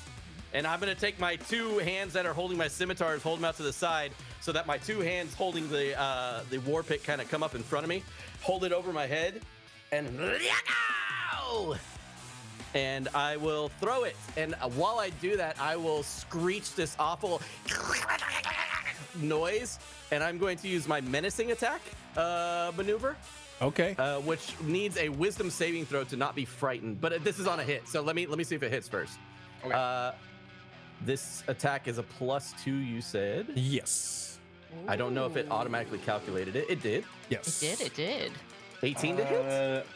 And I'm gonna take my 2 hands that are holding my scimitars, hold them out to the side, so that my 2 hands holding the war pick kind of come up in front of me, hold it over my head, and
Go!
I will throw it. And while I do that, I will screech this awful noise, and I'm going to use my menacing attack maneuver,
Okay.
which needs a wisdom saving throw to not be frightened. But this is on a hit, so let me see if it hits first.
Okay.
This attack is a +2, you said.
Yes.
I don't know if it automatically calculated it. It did.
Yes.
It did.
18 to hit.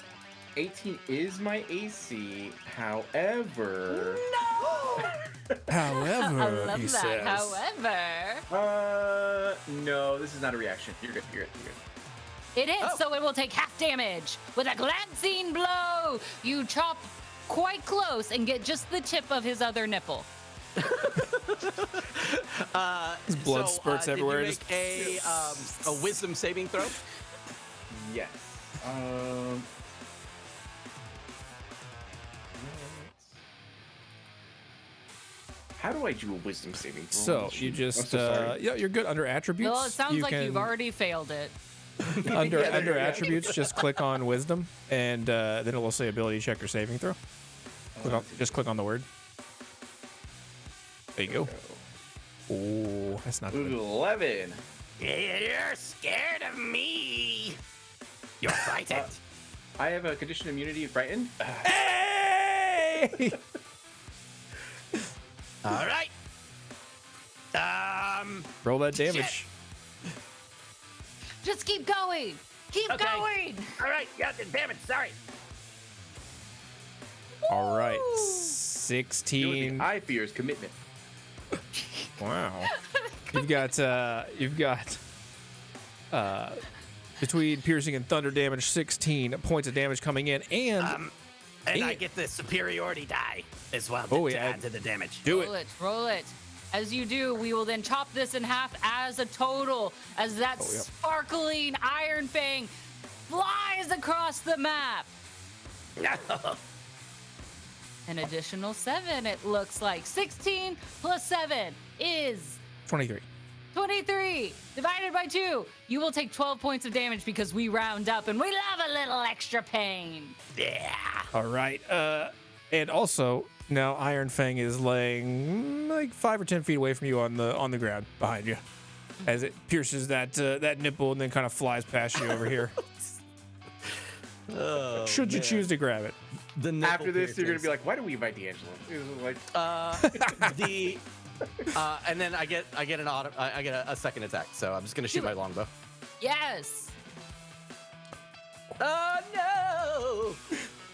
18 is my AC. However,
However,
I love
he
that.
says.
However,
no, this is not a reaction. You're good. You're good. You're good.
it is, so it will take half damage. With a glancing blow, you chop quite close and get just the tip of his other nipple.
His blood spurts everywhere.
Did you make a wisdom saving throw?
Yes. How do I do a wisdom saving throw?
So you just
I'm so sorry.
yeah, you're good under attributes.
Well, it sounds like
can,
you've already failed it.
under
Yeah,
under
yeah.
attributes. Just click on wisdom, and then it will say ability check or saving throw. Just click on the word. There you go. Oh, that's not good.
11.
You're scared of me. You're frightened.
I have a condition immunity frightened.
Hey!
All right.
Roll that damage.
Just keep going. Keep
Okay.
going.
All right. Yeah, damn it. Sorry.
All right,
The only
16.
thing I fear is commitment.
Wow. You've got between piercing and thunder damage, 16 points of damage coming in, and
And I get the superiority die as well to,
Oh,
to
yeah.
add to the damage.
do
Roll
it.
it. Roll it. As you do, we will then chop this in half as a total, as that
Oh, yep.
sparkling Iron Fang flies across the map. An additional 7, it looks like. 16 plus 7 is
23.
23. Divided by 2. You will take 12 points of damage because we round up and we love a little extra pain.
Yeah.
All right. And also now Iron Fang is laying like 5 or 10 feet away from you on the ground behind you, as it pierces that nipple and then kind of flies past you over here.
Oh,
Should you
man.
choose to grab it?
The nipple
After this, you're gonna be
piercings.
like, "Why do we invite D'Angelo?" It was like,
And then I get a second attack, so I'm just gonna shoot
Do
my
it.
longbow.
Yes.
Oh no!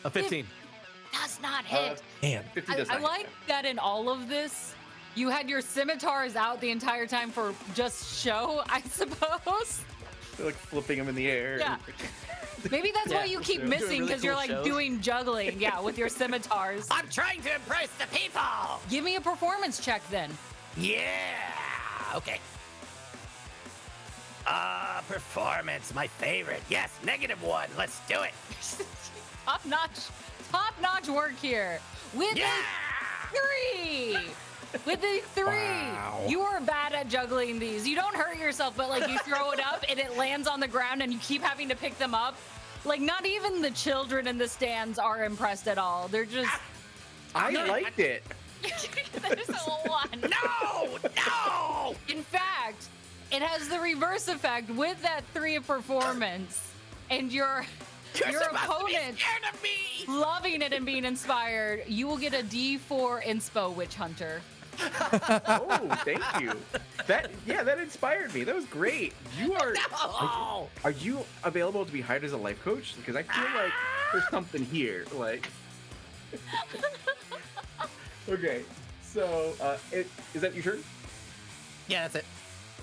A 15.
Does not hit.
Man.
50
I
does not
like
hit.
that in all of this, you had your scimitars out the entire time for just show, I suppose.
They're like flipping them in the air.
Yeah. Maybe that's why you keep
Doing
missing,
really
because you're
cool
like
shows.
doing juggling, yeah, with your scimitars.
I'm trying to impress the people.
Give me a performance check then.
Yeah. Okay. Performance, my favorite. Yes, -1. Let's do it.
Top notch work here. With
Yeah.
a 3. With a 3,
Wow.
you are bad at juggling these. You don't hurt yourself, but like you throw it up and it lands on the ground and you keep having to pick them up. Like not even the children in the stands are impressed at all. They're just
I liked it.
there's a lot.
No.
In fact, it has the reverse effect with that 3 of performance, and your
You're supposed to
opponent
be scared of me.
loving it and being inspired. You will get a D4 inspo Witch Hunter.
Oh, thank you. That inspired me. That was great. You are.
No.
Are you available to be hired as a life coach? Because I feel like there's something here. Like. Okay, so is that your turn?
Yeah, that's it.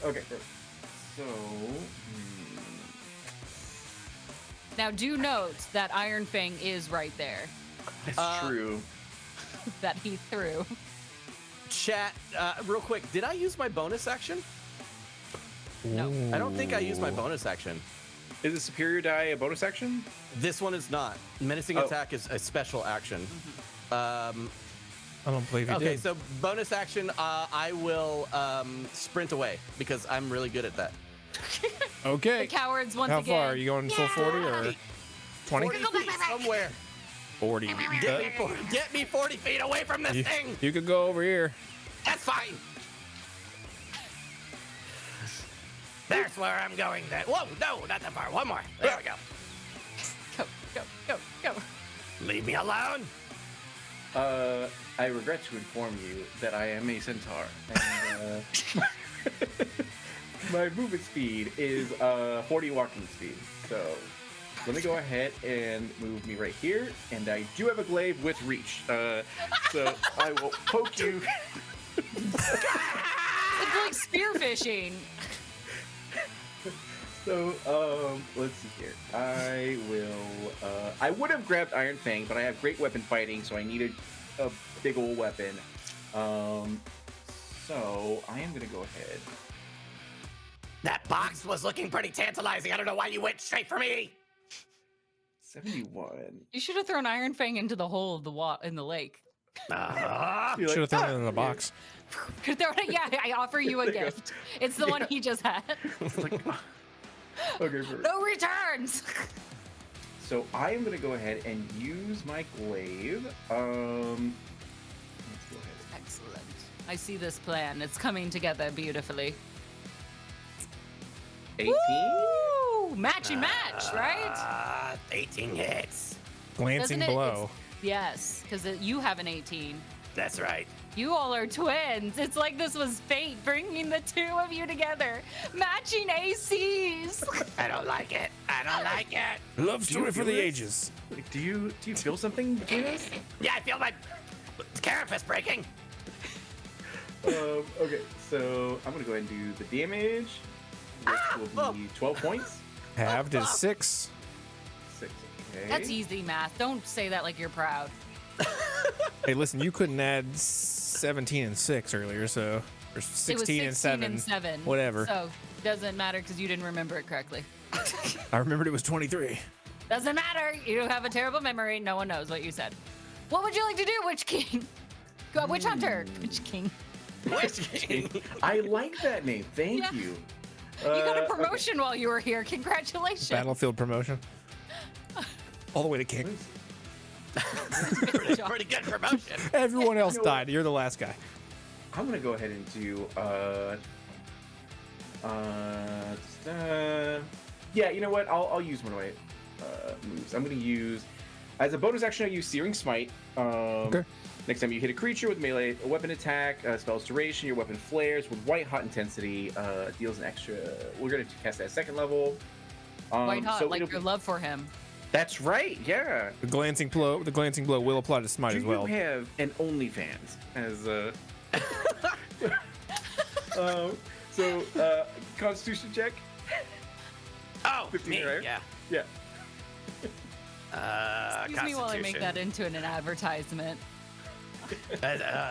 Okay, perfect. So.
Now, do note that Iron Fang is right there
That's true.
that he threw.
Chat, real quick, did I use my bonus action?
No.
I don't think I used my bonus action.
Is the superior die a bonus action?
This one is not. Menacing
Oh.
attack is a special action.
I don't believe you
Okay,
did.
so bonus action, I will sprint away because I'm really good at that.
Okay.
The cowards once
How
again.
far? Are you going full 40 or 20?
40 feet somewhere.
40.
Get me 40 feet away from this thing.
You could go over here.
That's fine. That's where I'm going then. Whoa, no, not that far. One more. There we go.
Go.
Leave me alone.
I regret to inform you that I am a centaur, and my movement speed is 40 walking speed. So let me go ahead and move me right here, and I do have a glaive with reach, so I will poke you.
It's like spearfishing.
So, let's see here. I will, I would have grabbed Iron Fang, but I have great weapon fighting, so I needed a big old weapon. So I am gonna go ahead.
That box was looking pretty tantalizing. I don't know why you went straight for me.
71.
You should have thrown Iron Fang into the hole of the in the lake.
You're
Should have
like,
thrown it in the box.
Yeah, I offer you a gift. It's the one he just had.
it's like, okay, perfect.
No returns.
So I am gonna go ahead and use my glaive. Let's go ahead.
Excellent. I see this plan. It's coming together beautifully.
18.
Woo! Match and match, right?
18 hits.
Glancing
Doesn't it-
blow.
Yes, because you have an 18.
That's right.
You all are twins. It's like this was fate bringing the two of you together. Matching ACs.
I don't like it. I don't like it.
Love
Do you
story for
feel
the
this?
ages.
Like, do you feel something between us?
Yeah, I feel my carapace breaking.
Okay, so I'm gonna go ahead and do the damage, which will be 12 points.
Halved is 6.
6. Okay.
That's easy math. Don't say that like you're proud.
Hey, listen, you couldn't add 17 and 6 earlier, so or 16,
it was 16
and 7.
and 7.
Whatever.
So doesn't matter because you didn't remember it correctly.
I remembered it was 23.
Doesn't matter. You have a terrible memory. No one knows what you said. What would you like to do, Witch King? Go, Witch Hunter. Witch King.
I like that name. Thank
Yeah.
you.
You got a
Okay.
promotion while you were here. Congratulations.
Battlefield promotion. All the way to king.
Good job.
Pretty good promotion.
Everyone else
You know what?
died. You're the last guy.
I'm gonna go ahead and do yeah, you know what? I'll use one of my moves. I'm gonna use as a bonus action. I use Searing Smite.
Okay.
Next time you hit a creature with melee weapon attack, spell's duration, your weapon flares with white hot intensity, deals an extra. We're gonna cast that at 2nd level.
White hot,
so
like
it'll
your
be-
love for him.
That's right. Yeah.
The glancing blow will apply to smite
Do
as well.
you have an OnlyFans as Constitution check?
Oh,
15,
me,
right?
yeah.
Yeah.
Excuse me while I make that into an advertisement.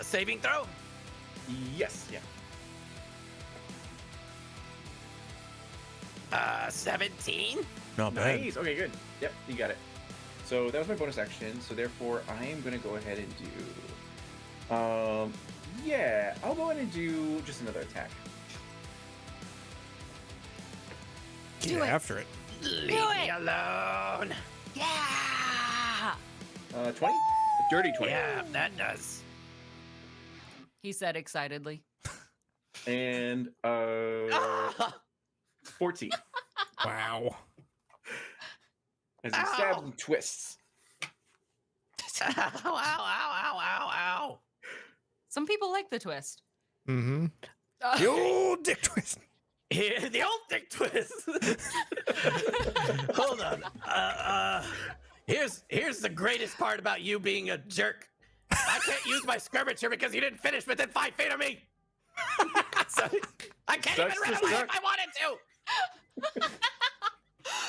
Saving throw?
Yes. Yeah.
17?
Not bad.
Nice. Okay, good. Yep, you got it. So that was my bonus action. So therefore, I am gonna go ahead and do. Yeah, I'll go ahead and do just another attack.
Get
Do it.
after it.
Leave me alone.
Yeah!
20. A dirty 20.
Yeah, that does.
He said excitedly.
And 14.
Wow.
As he stabs and twists.
Ow, ow, ow, ow, ow, ow.
Some people like the twist.
Mm-hmm. The old dick twist.
Here, the old dick twist. Hold on. Here's the greatest part about you being a jerk. I can't use my skirmisher because you didn't finish within 5 feet of me. So I can't
Sucks
even run
to
away
suck.
if I wanted to.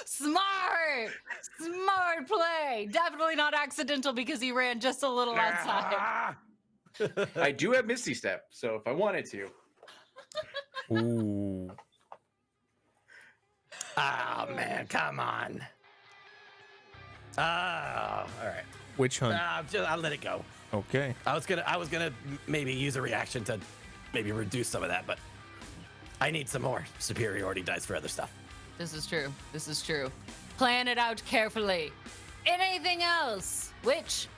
Smart! Smart play! Definitely not accidental because he ran just a little outside.
Ah.
I do have Misty Step, so if I wanted to.
Ooh.
Oh man, come on. Oh, all right.
Witch hunt.
I'll let it go.
Okay.
I was gonna maybe use a reaction to maybe reduce some of that, but I need some more superiority dice for other stuff.
This is true. This is true. Plan it out carefully. Anything else? Which?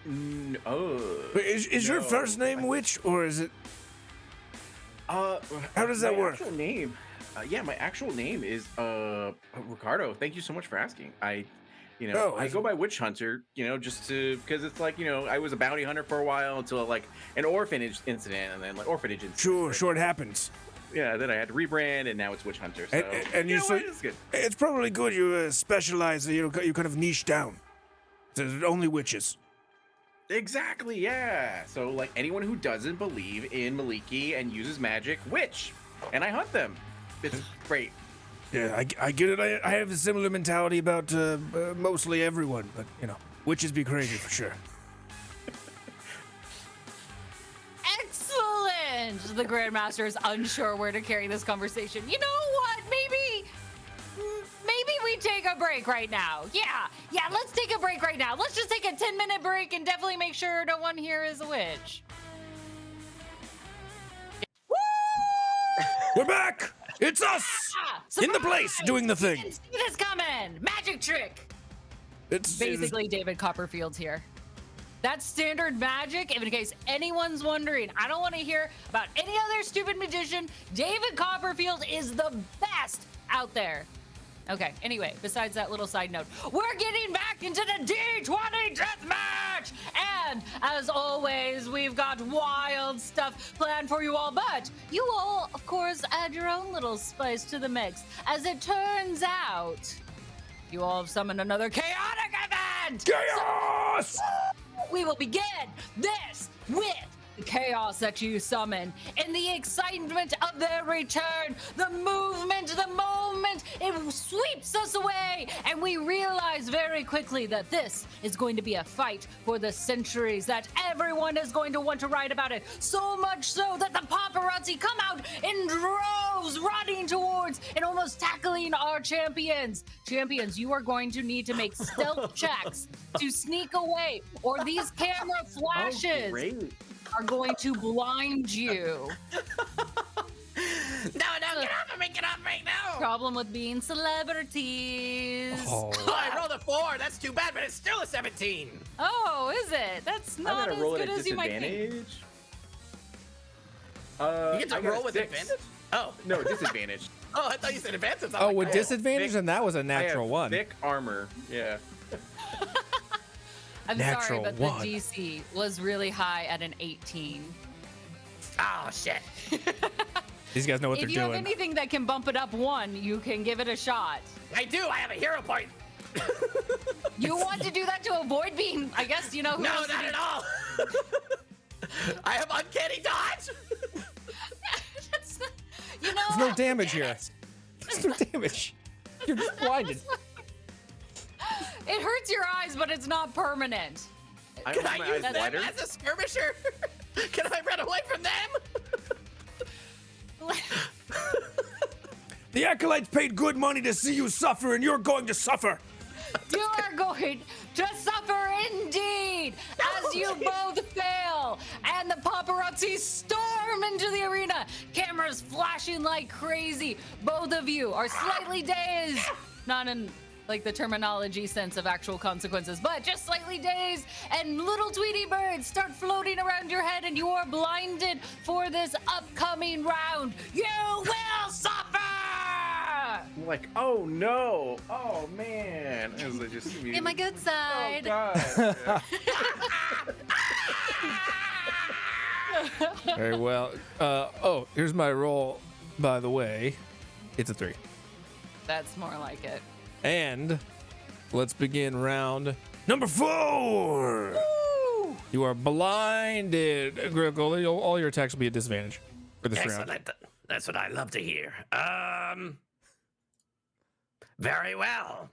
Wait, is your
No.
first name Witch, or is it?
How
does that work?
Actual name, yeah, my actual name is Ricardo. Thank you so much for asking. I go by Witch Hunter. Just because it's like I was a bounty hunter for a while until like an orphanage incident, and then like orphanage incident.
Sure, it happens.
then I had to rebrand, and now it's Witch Hunter. So
And you
know
so
what? It's good.
it's probably good you specialize. You kind of niche down. There's only witches.
Exactly, yeah. So like anyone who doesn't believe in Maliki and uses magic, witch, and I hunt them. It's great.
Yeah, I get it. I have a similar mentality about mostly everyone, but you know, witches be crazy for sure.
Excellent! The Grandmaster is unsure where to carry this conversation. You know what? Maybe we take a break right now. Yeah, let's take a break right now. Let's just take a 10-minute break and definitely make sure no one here is a witch.
We're back. It's us in the place
Surprise!
doing the thing.
Didn't see this coming. Magic trick.
It's
Basically, David Copperfield's here. That's standard magic. If in case anyone's wondering, I don't want to hear about any other stupid magician. David Copperfield is the best out there. Okay, anyway, besides that little side note, we're getting back into the D20 Deathmatch! And, as always, we've got wild stuff planned for you all, but you all, of course, add your own little spice to the mix. As it turns out, you all have summoned another chaotic event!
chaos.
So, we will begin this with the chaos that you summon and the excitement of their return, the movement, the moment, it sweeps us away, and we realize very quickly that this is going to be a fight for the centuries, that everyone is going to want to write about it, so much so that the paparazzi come out in droves running towards and almost tackling our champions. Champions, you are going to need to make stealth checks to sneak away, or these camera flashes are going to blind you.
No, get off of me! Get off right now!
Problem with being celebrities.
Oh.
Oh, I rolled a 4. That's too bad, but it's still a 17.
Oh, is it? That's
I'm
not
gonna
as
roll
good
it at
as you might think.
disadvantage.
You get
I
to
got a
roll with
6.
advantage? Oh.
No, disadvantage.
Oh, I thought you said advantage. I'm
Oh,
like,
with
oh.
disadvantage,
thick-
and that was a
I
natural
have
one.
thick armor. Yeah.
I'm
Natural
sorry, but
one.
the DC was really high at an 18.
Oh, shit.
These guys know what
If
they're
you have
doing.
anything that can bump it up 1, you can give it a shot.
I do. I have a hero point.
You want to do that to avoid being, I guess, who
No,
wants to
not
be-
at all. I have uncanny dodge.
That's not-
There's no damage here. There's no damage. You're just blinded.
It hurts your eyes, but it's not permanent.
I
Can
open
I
my
use
eyes
them
wider.
as a skirmisher? Can I run away from them?
The Acolytes paid good money to see you suffer, and you're going to suffer.
You are going to suffer indeed as you both fail. And the paparazzi storm into the arena. Cameras flashing like crazy. Both of you are slightly dazed. Not in like the terminology sense of actual consequences, but just slightly dazed. And little Tweety birds start floating around your head, and you are blinded for this upcoming round. You will suffer!
I'm like, oh no, oh man. As I just
Get my good
Oh
side.
god.
Very well. Oh, here's my roll, by the way. It's a 3.
That's more like it.
And let's begin round.
Number 4.
You are blinded. Griggle, all your attacks will be at disadvantage for this round.
Excellent. That's what I love to hear. Very well.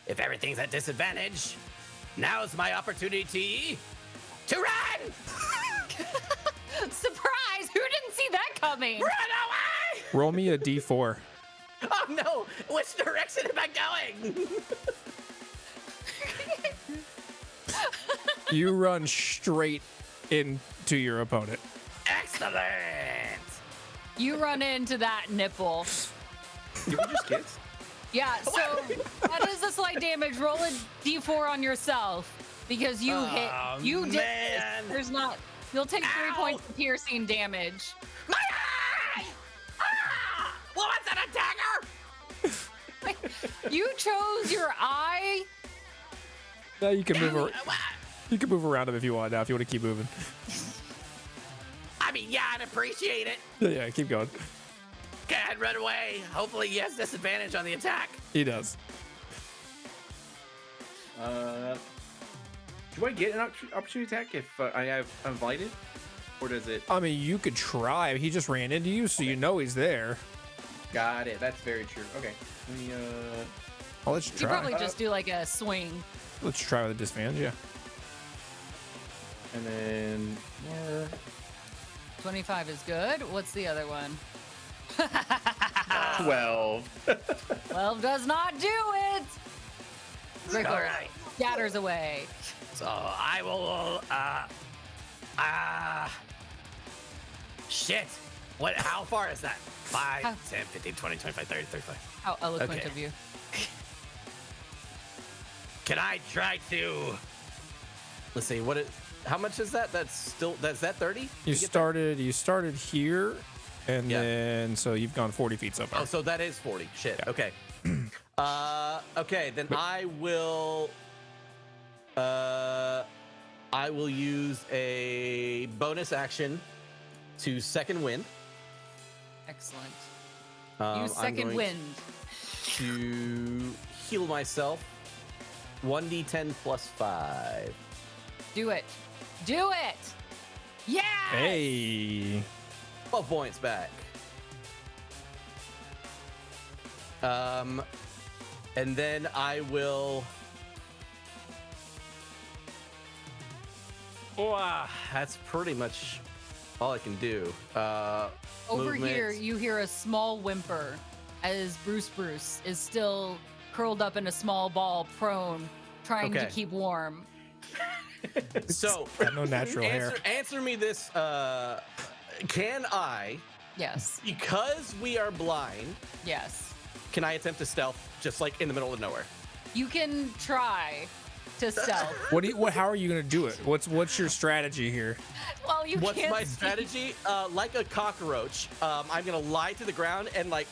If everything's at disadvantage, now's my opportunity to run!
Surprise! Who didn't see that coming?
Run away!
Roll me a d4.
Oh no! Which direction am I going?
You run straight into your opponent.
Excellent!
You run into that nipple.
You were just kids?
Yeah, so that is a slight damage. Roll a d4 on yourself because you hit. You did this.
man.
There's not. You'll take 3
Ow.
points of piercing damage.
My eye! Ah! Well, what's that, a dagger?
You chose your eye.
Now you can move.
What?
You can move around him if you want. Now, if you want to keep moving.
I I mean, yeah, I'd appreciate it.
Yeah, keep going.
Go ahead, run away. Hopefully he has disadvantage on the attack.
He does.
Do I get an opportunity attack if I have invited? Or does it?
I mean, you could try. He just ran into you, so you know he's there.
Got it. That's very true. Okay. Let me,
I'll let you
You
try.
probably just do like a swing.
Let's try with a disadvantage, yeah.
and then more.
25 is good. What's the other one?
12.
12 does not do it. Grickle
All right.
scatters away.
So I will, shit. What, how far is that? 5,
How-
10, 15, 20, 25, 30, 35.
How eloquent
Okay.
of you.
Can I try to?
Let's see. How much is that? That's that 30?
You started here, and
Yeah.
then so you've gone 40 feet so far.
Oh, so that is 40. Shit.
Yeah.
Okay. Okay, then I will use a bonus action to second wind.
Excellent.
I'm
Use second
going
wind.
to heal myself. 1d10 plus 5.
Do it. Do it. Yeah.
Hey.
12 points back. And then I will. Wow, that's pretty much all I can do.
Over
movement.
here, you hear a small whimper as Bruce is still curled up in a small ball, prone, trying to
Okay.
keep warm.
So,
Got no natural hair.
answer me this. Can I,
Yes.
because we are blind,
Yes.
can I attempt to stealth just like in the middle of nowhere?
You can try to stealth.
How are you gonna do it? What's your strategy here?
Well, you
What's
can't
my
see.
strategy? Like a cockroach, I'm gonna lie to the ground and like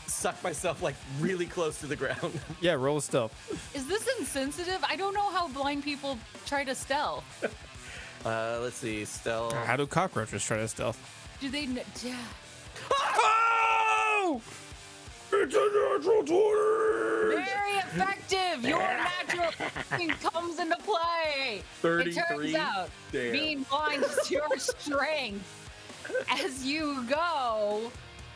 suck myself like really close to the ground.
Yeah, roll a stealth.
Is this insensitive? I don't know how blind people try to stealth.
Let's see, stealth.
How do cockroaches try to stealth?
Do they? Yeah.
Oh! It's a natural 20!
Very effective. Your natural thing comes into play. It
33.
turns out
Damn.
being blind is your strength as you go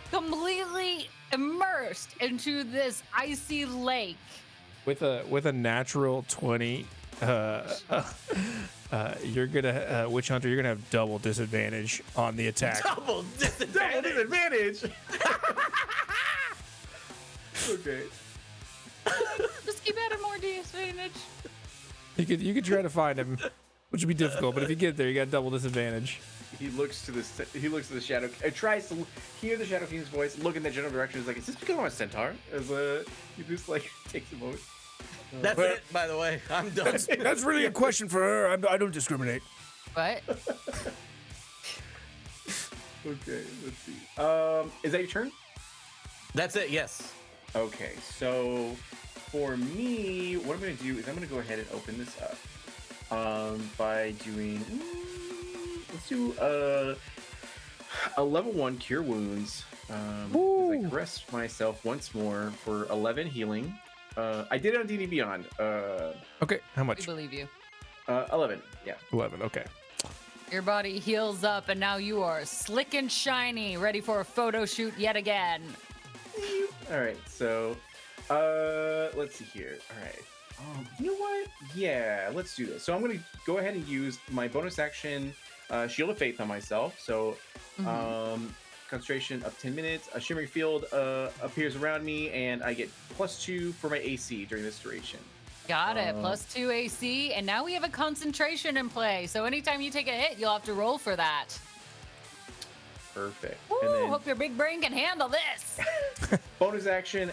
completely immersed into this icy lake.
With a natural 20, you're gonna Witch Hunter. You're gonna have double disadvantage on the attack.
Double disadvantage.
Advantage. Okay.
Just keep adding more disadvantage.
You could try to find him, which would be difficult. But if you get there, you got double disadvantage.
He looks to the shadow. Tries to hear the Shadow King's voice, look in that general direction. Is like, is this because I'm a centaur? As he just like takes a moment.
That's it, by the way. I'm done.
That's really a question for her. I don't discriminate.
What?
Okay, let's see. Is that your turn?
That's it, yes.
Okay, so for me, what I'm gonna do is I'm gonna go ahead and open this up by doing. Let's do a level 1 cure wounds. As I rest myself once more for 11 healing. I did it on D&D Beyond.
Okay, how
We
much?
believe you.
11. Yeah.
11. Okay.
Your body heals up, and now you are slick and shiny, ready for a photo shoot yet again.
All right. So, let's see here. All right. You know what? Yeah, let's do this. So I'm gonna go ahead and use my bonus action, Shield of Faith on myself. So, concentration of 10 minutes. A shimmering field appears around me, and I get +2 for my AC during this duration.
Got it. +2 AC, and now we have a concentration in play. So anytime you take a hit, you'll have to roll for that.
Perfect.
Woo,
And then
hope your big brain can handle this.
bonus action.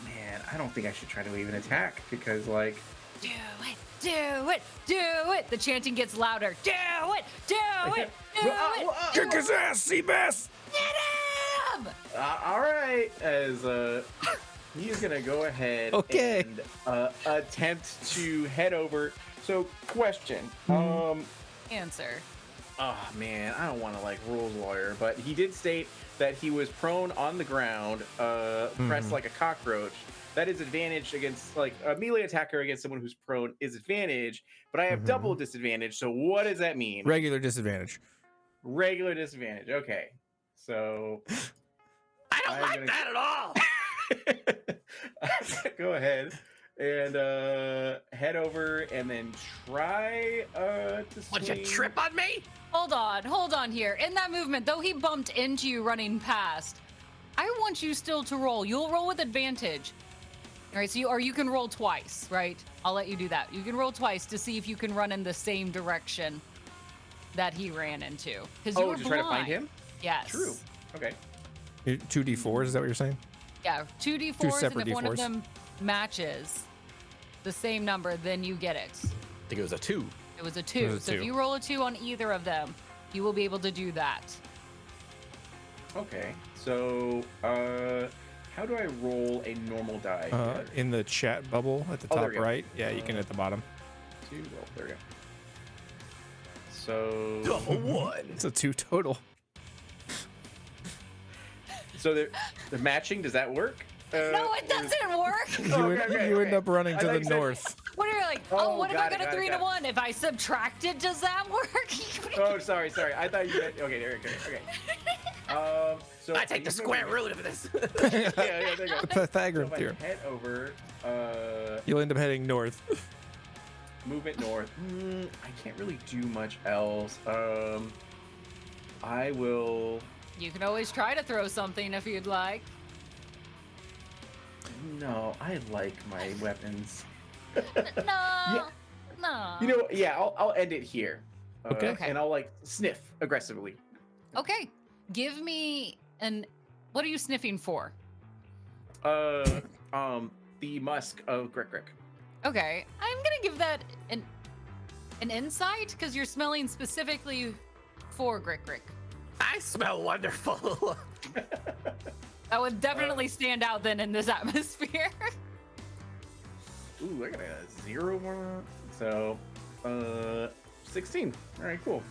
Man, I don't think I should try to even attack because, like,
Do it, do it, do it. The chanting gets louder. Do it, do it, do it.
Kick his ass, Seabass!
Get him!
all right. As he's gonna go ahead
Okay.
and attempt to head over. So, question:
answer.
Oh man, I don't want to like rules lawyer, but he did state that he was prone on the ground, pressed like a cockroach. That is advantage against like a melee attacker against someone who's prone is advantage, but I have double disadvantage. So what does that mean?
Regular disadvantage.
Regular disadvantage. Okay, so
I don't like that at all.
go ahead and head over and then try to
Would
swing.
you trip on me?
Hold on here. In that movement, though he bumped into you running past, I want you still to roll. You'll roll with advantage. All right, so you can roll twice, right? I'll let you do that. You can roll twice to see if you can run in the same direction that he ran into. Because
Oh, to try to find him?
Yes.
True. Okay.
2d4s, is that what you're saying?
Yeah, 2d4s,
Two
and
separate
if one of
D4s.
them matches the same number, then you get it.
I think it was a 2.
It was a 2.
It was a
So if
2.
you roll a 2 on either of them, you will be able to do that.
Okay. So, how do I roll a normal die? here?
In the chat bubble at the
Oh, there
top
we go.
right. Yeah, you can at the bottom.
Two. Oh, there we go. So,
Double 1.
It's a 2 total.
so they're matching. Does that work?
No, it doesn't work.
You end up running
I
to
thought
the
you said-
north.
What are you like?
Oh,
Oh, what if I
got it,
got a
got it,
3 to
got it.
1? If I subtract it, does that work?
Oh, sorry. I thought you meant. Okay, there we go. Okay. So
I take the square root of this.
Yeah, there you go.
Pythagorean
So if
theorem.
I head over,
You'll end up heading north.
movement north. I can't really do much else. I will.
You can always try to throw something if you'd like.
No, I like my weapons.
No. No.
You know, yeah, I'll end it here.
Okay.
Okay.
And I'll like sniff aggressively.
Okay. Give me what are you sniffing for?
The musk of Grick.
Okay. I'm gonna give that an insight because you're smelling specifically for Grick.
I smell wonderful.
That would definitely stand out then in this atmosphere.
Ooh, I got a 0 more. So, 16. All right, cool.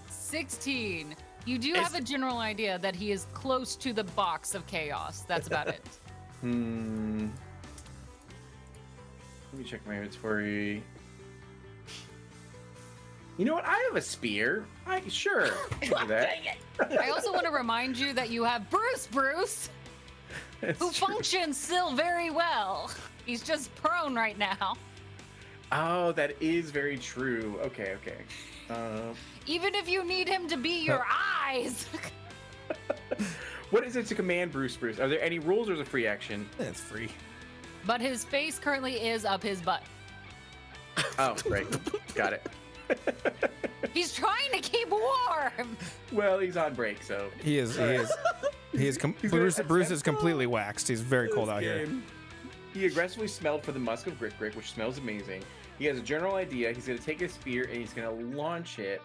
16. You do have a general idea that he is close to the box of chaos. That's about it.
Let me check my inventory. You know what? I have a spear. Sure. I can do that.
I also want to remind you that you have Bruce,
That's
who
true.
functions still very well. He's just prone right now.
Oh, that is very true. Okay.
Even if you need him to be your eyes.
What is it to command Bruce? Are there any rules or is it a free action?
It's free.
But his face currently is up his butt.
Oh, right. Got it.
He's trying to keep warm.
Well, he's on break, so.
He is. Bruce is completely waxed. He's very cold out here.
He aggressively smelled for the musk of Grick, which smells amazing. He has a general idea. He's going to take his spear and he's going to launch it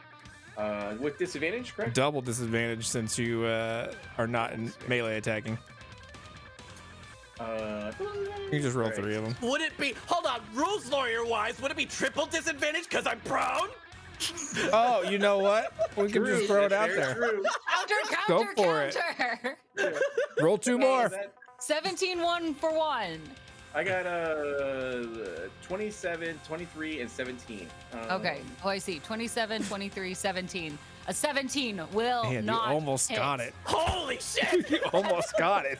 with disadvantage, correct?
Double disadvantage since you are not in melee attacking. You just roll
Alright.
3 of them.
Would it be, hold on, rules lawyer wise, would it be triple disadvantage because I'm prone?
Oh, you know what? We can just throw it out
Very
there.
true.
Counter.
Go for it. Roll 2
Is
more.
that-
17 1 for 1.
I got 27, 23, and 17.
Okay. Oh, I see. 27, 23, 17. A 17 will
Man, you
not
almost
hit.
got it.
Holy shit!
You almost got it.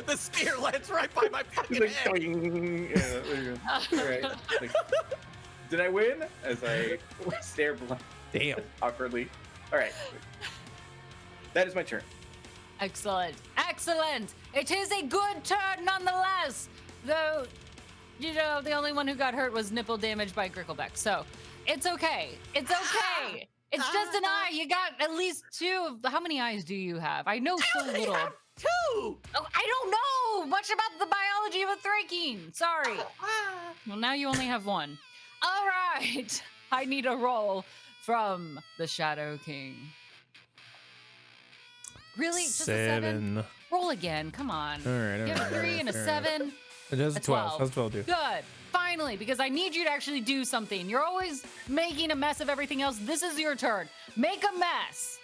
The spear lands right by my fucking
Like,
head.
doing. Yeah, there you go. All right. Like, did I win? As I stare
Damn.
awkwardly. All right. That is my turn.
Excellent. Excellent. It is a good turn nonetheless. Though, you know, the only one who got hurt was nipple damage by Grickleback. So it's okay. It's okay. It's just an eye. You got at least 2. How many eyes do you have? I know so little.
Two!
Oh, I don't know much about the biology of a Thrakeen. Sorry. Well, now you only have 1. All right. I need a roll from the Shadow King. Really? Just a 7? Roll again. Come on.
All right.
You have a 3 and a 7.
It does
A
12. How's 12 do?
Good. Finally, because I need you to actually do something. You're always making a mess of everything else. This is your turn. Make a mess.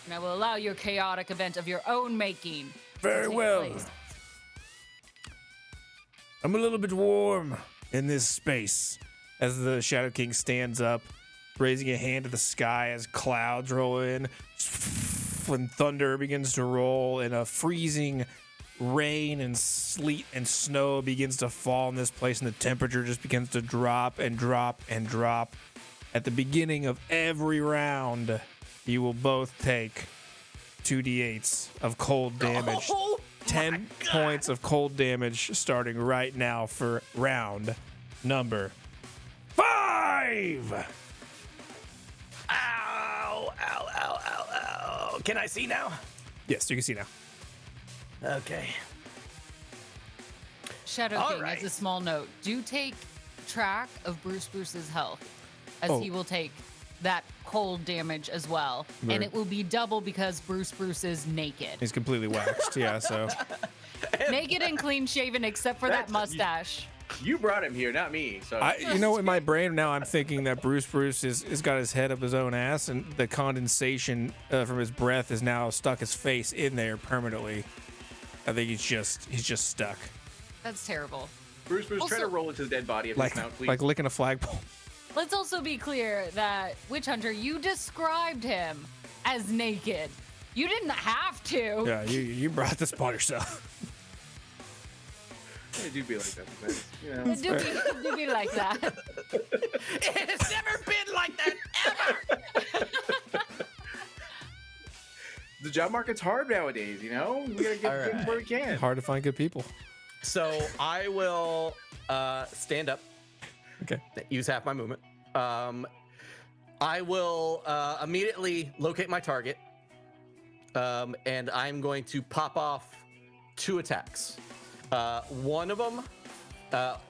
And I will allow your chaotic event of your own making. to
Very
take
well.
place.
I'm a little bit warm.
In this space, as the Shadow King stands up, raising a hand to the sky as clouds roll in, when thunder begins to roll and a freezing rain and sleet and snow begins to fall in this place, and the temperature just begins to drop and drop and drop. At the beginning of every round, you will both take 2d8s of cold damage.
Oh,
10 points of cold damage starting right now for round number 5.
Ow, ow, ow, ow, ow. Can I see now?
Yes, you can see now.
Okay.
Shadow
All
King,
right.
as a small note, do take track of Bruce's health, as
Oh.
he will take that cold damage as well.
Right.
And it will be double because Bruce is naked.
He's completely waxed, yeah, so.
Naked and clean shaven except for that
That's-
mustache.
You brought him here, not me. So
You know, in my brain now, I'm thinking that Bruce has got his head up his own ass, and the condensation from his breath has now stuck his face in there permanently. I think he's just stuck,
That's terrible.
Bruce try
Also-
to roll into the dead body of
like
his mount, please.
like licking a flagpole.
Let's also be clear that Witch Hunter, you described him as naked. You didn't have to.
Yeah, you brought this upon yourself.
It do be like that sometimes, you know.
It do be like that.
It has never been like that ever.
The job market's hard nowadays, you know? We gotta get things where we can.
Hard to find good people.
So I will stand up,
Okay.
use half my movement. I will immediately locate my target, and I'm going to pop off 2 attacks. One of them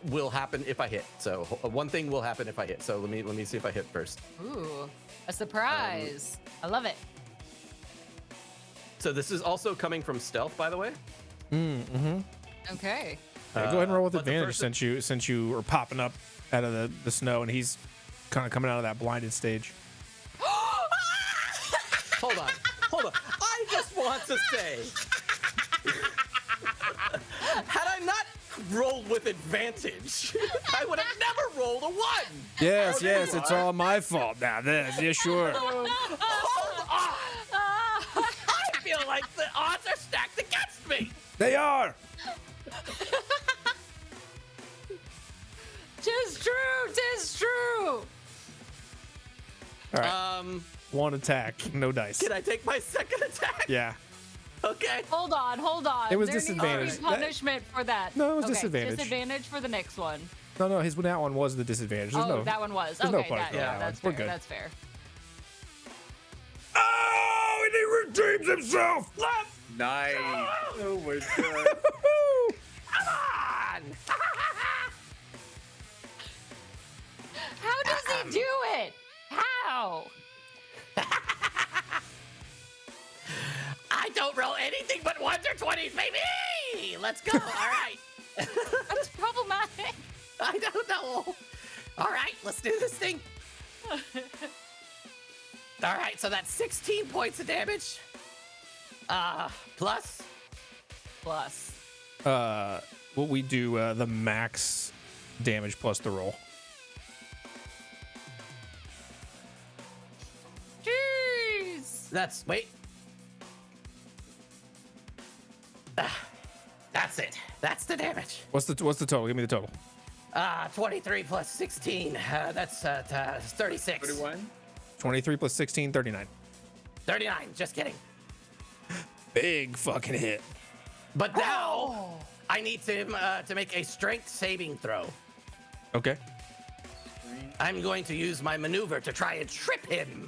will happen if I hit. So one thing will happen if I hit. So let me see if I hit first.
Ooh, a surprise. I love it.
So this is also coming from stealth, by the way.
Okay.
Yeah, go ahead and roll with
but the
advantage
first-
since you are popping up out of the snow, and he's kind of coming out of that blinded stage.
Hold on. I just want to say, had I not rolled with advantage, I would have never rolled a 1.
Yes, it's all my fault now. Yeah, sure.
Hold on. I feel like the odds are stacked against me.
They are.
Tis true.
All right, one attack, no dice.
Can I take my second attack?
Yeah.
Okay.
Hold on.
It was
There needs to be
disadvantage.
punishment for that.
No, it was
Okay,
disadvantage.
Disadvantage for the next one.
No, that one was the disadvantage. There's no,
that one was.
there's no
Okay,
punishment
yeah,
on that
that's
one.
fair.
We're good.
That's fair.
Oh, and he redeems himself.
Nice. Oh my god.
Come on.
How does he do it? How?
I don't roll anything but 1s or 20s, baby. Let's go. All right.
That's problematic.
I don't know. All right, let's do this thing. All right, so that's 16 points of damage. Plus.
What we do the max damage plus the roll.
Jeez.
That's wait. That's it. That's the damage.
What's the total? Give me the total.
23 plus 16. That's 36.
31?
23 plus 16, 39.
39. Just kidding.
Big fucking hit.
But now I need to make a strength saving throw.
Okay.
I'm going to use my maneuver to try and trip him.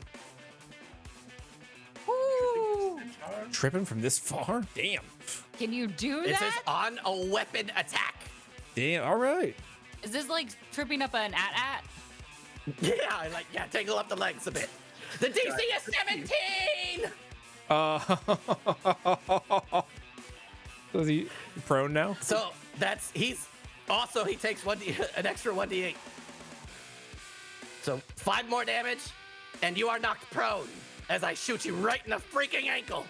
Ooh.
Tripping from this far? Damn.
Can you do
This is
that?
on a weapon attack.
Damn. All right.
Is this like tripping up an at?
Yeah, tangle up the legs a bit. The DC is 17.
So is he prone now?
So he's Also, he takes an extra 1d8. So 5 more damage, and you are knocked prone as I shoot you right in the freaking ankle.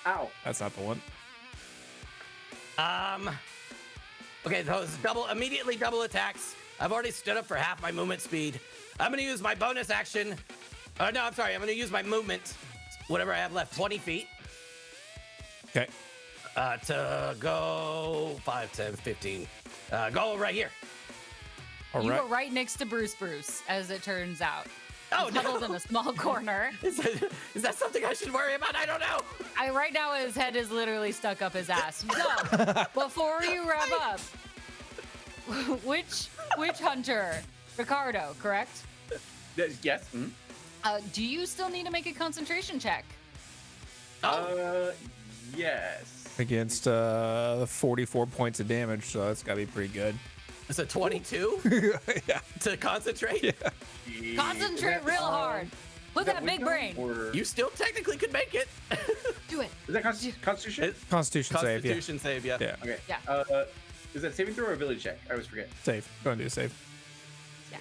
Ow.
That's not the one.
Okay, those immediately double attacks. I've already stood up for half my movement speed. I'm gonna use my bonus action. No, I'm sorry. I'm gonna use my movement, whatever I have left, 20 feet.
Okay.
To go 5, 10, 15. Go right here.
All
You
right.
were right next to Bruce, as it turns out.
Oh,
He's huddled in a small corner.
Is that something I should worry about? I don't know.
Right now, his head is literally stuck up his ass. So, before you wrap up, which hunter? Ricardo, correct?
Yes. Mhm.
Do you still need to make a concentration check?
Yes.
Against 44 points of damage, so that's gotta be pretty good.
It's a 22
Yeah.
to concentrate.
Yeah.
Concentrate real hard. Put that big brain.
Or
You still technically could make it.
Do it.
is that Constitution?
Constitution save, yeah.
Constitution save, yeah.
Yeah.
Okay.
Yeah.
Is that saving throw or ability check? I always forget.
Save. Go and do a save.
Yeah.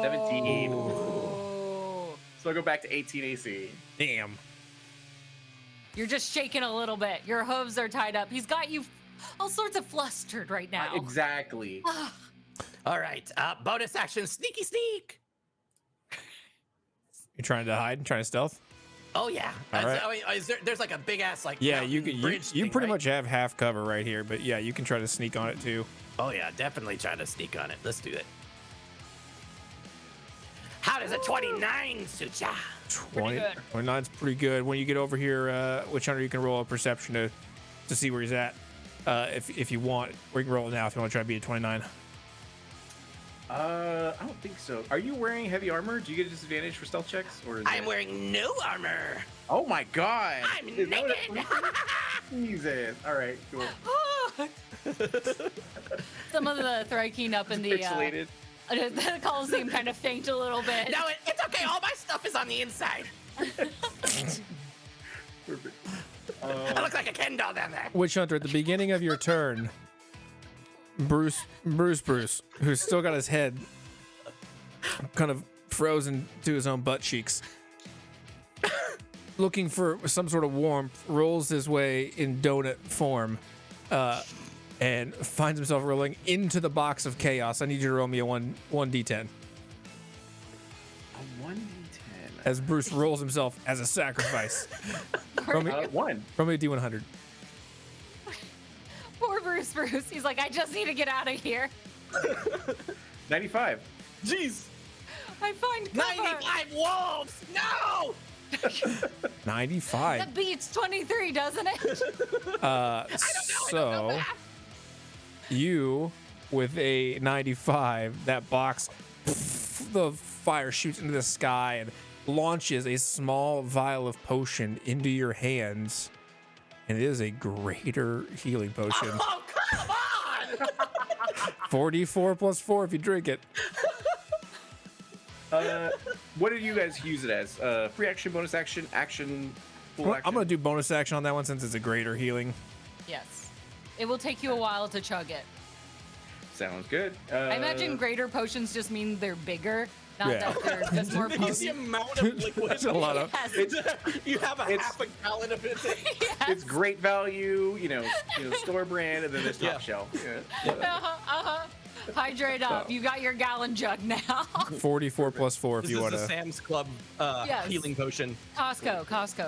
17.
Oh.
So I'll go back to 18 AC.
Damn.
You're just shaking a little bit. Your hooves are tied up. He's got you all sorts of flustered right now.
Exactly.
All right. Bonus action, sneaky sneak.
You trying to hide? Trying to stealth?
Oh yeah.
All right.
I mean, there's like a big ass like
Yeah,
mountain
you can.
bridge
You
thing,
pretty
right?
much have half cover right here, but yeah, you can try to sneak on it too.
Oh yeah, definitely try to sneak on it. Let's do it. How does a 29 suit ya?
20,
good.
29's pretty good. When you get over here, which hunter you can roll a perception to see where he's at, if you want, or you can roll it now if you want to try to beat a 29.
I don't think so. Are you wearing heavy armor? Do you get a disadvantage for stealth checks? Or is
I'm
it...
wearing no armor.
Oh my god!
I'm
Is that what
naked.
Jesus. All right, cool.
Some of the Thrykean up in the
Pixelated.
the Coliseum kind of faint a little bit.
No, it's okay. All my stuff is on the inside.
Perfect.
I look like a Ken doll down there.
Witch hunter, at the beginning of your turn, Bruce, who's still got his head kind of frozen to his own butt cheeks, looking for some sort of warmth, rolls his way in donut form, and finds himself rolling into the box of chaos. I need you to roll me a 1d10
A 1d10.
as Bruce rolls himself as a sacrifice. Roll me,
1.
roll me a d100.
Poor Bruce. He's like, I just need to get out of here.
95.
Jeez.
I find cover.
95 wolves. No.
95.
That beats 23, doesn't it?
So you with a 95, that box, the fire shoots into the sky and launches a small vial of potion into your hands, and it is a greater healing potion.
Oh, come on.
44 plus 4 if you drink it.
What did you guys use it as? Free action, bonus action, action, full action?
I'm gonna do bonus action on that one since it's a greater healing.
Yes. It will take you a while to chug it.
Sounds good.
I imagine greater potions just mean they're bigger, not
Yeah.
that they're just more
The
potent.
amount of liquid.
That's a lot of.
Yes.
You have a
It's-
half a gallon of it.
It's great value, store brand, and then there's top
Yeah.
shelf. Yeah.
Hydrate up. You got your gallon jug now.
44 plus 4 if
This
you
is
want
the
to.
Sam's Club
Yes.
healing potion.
Costco,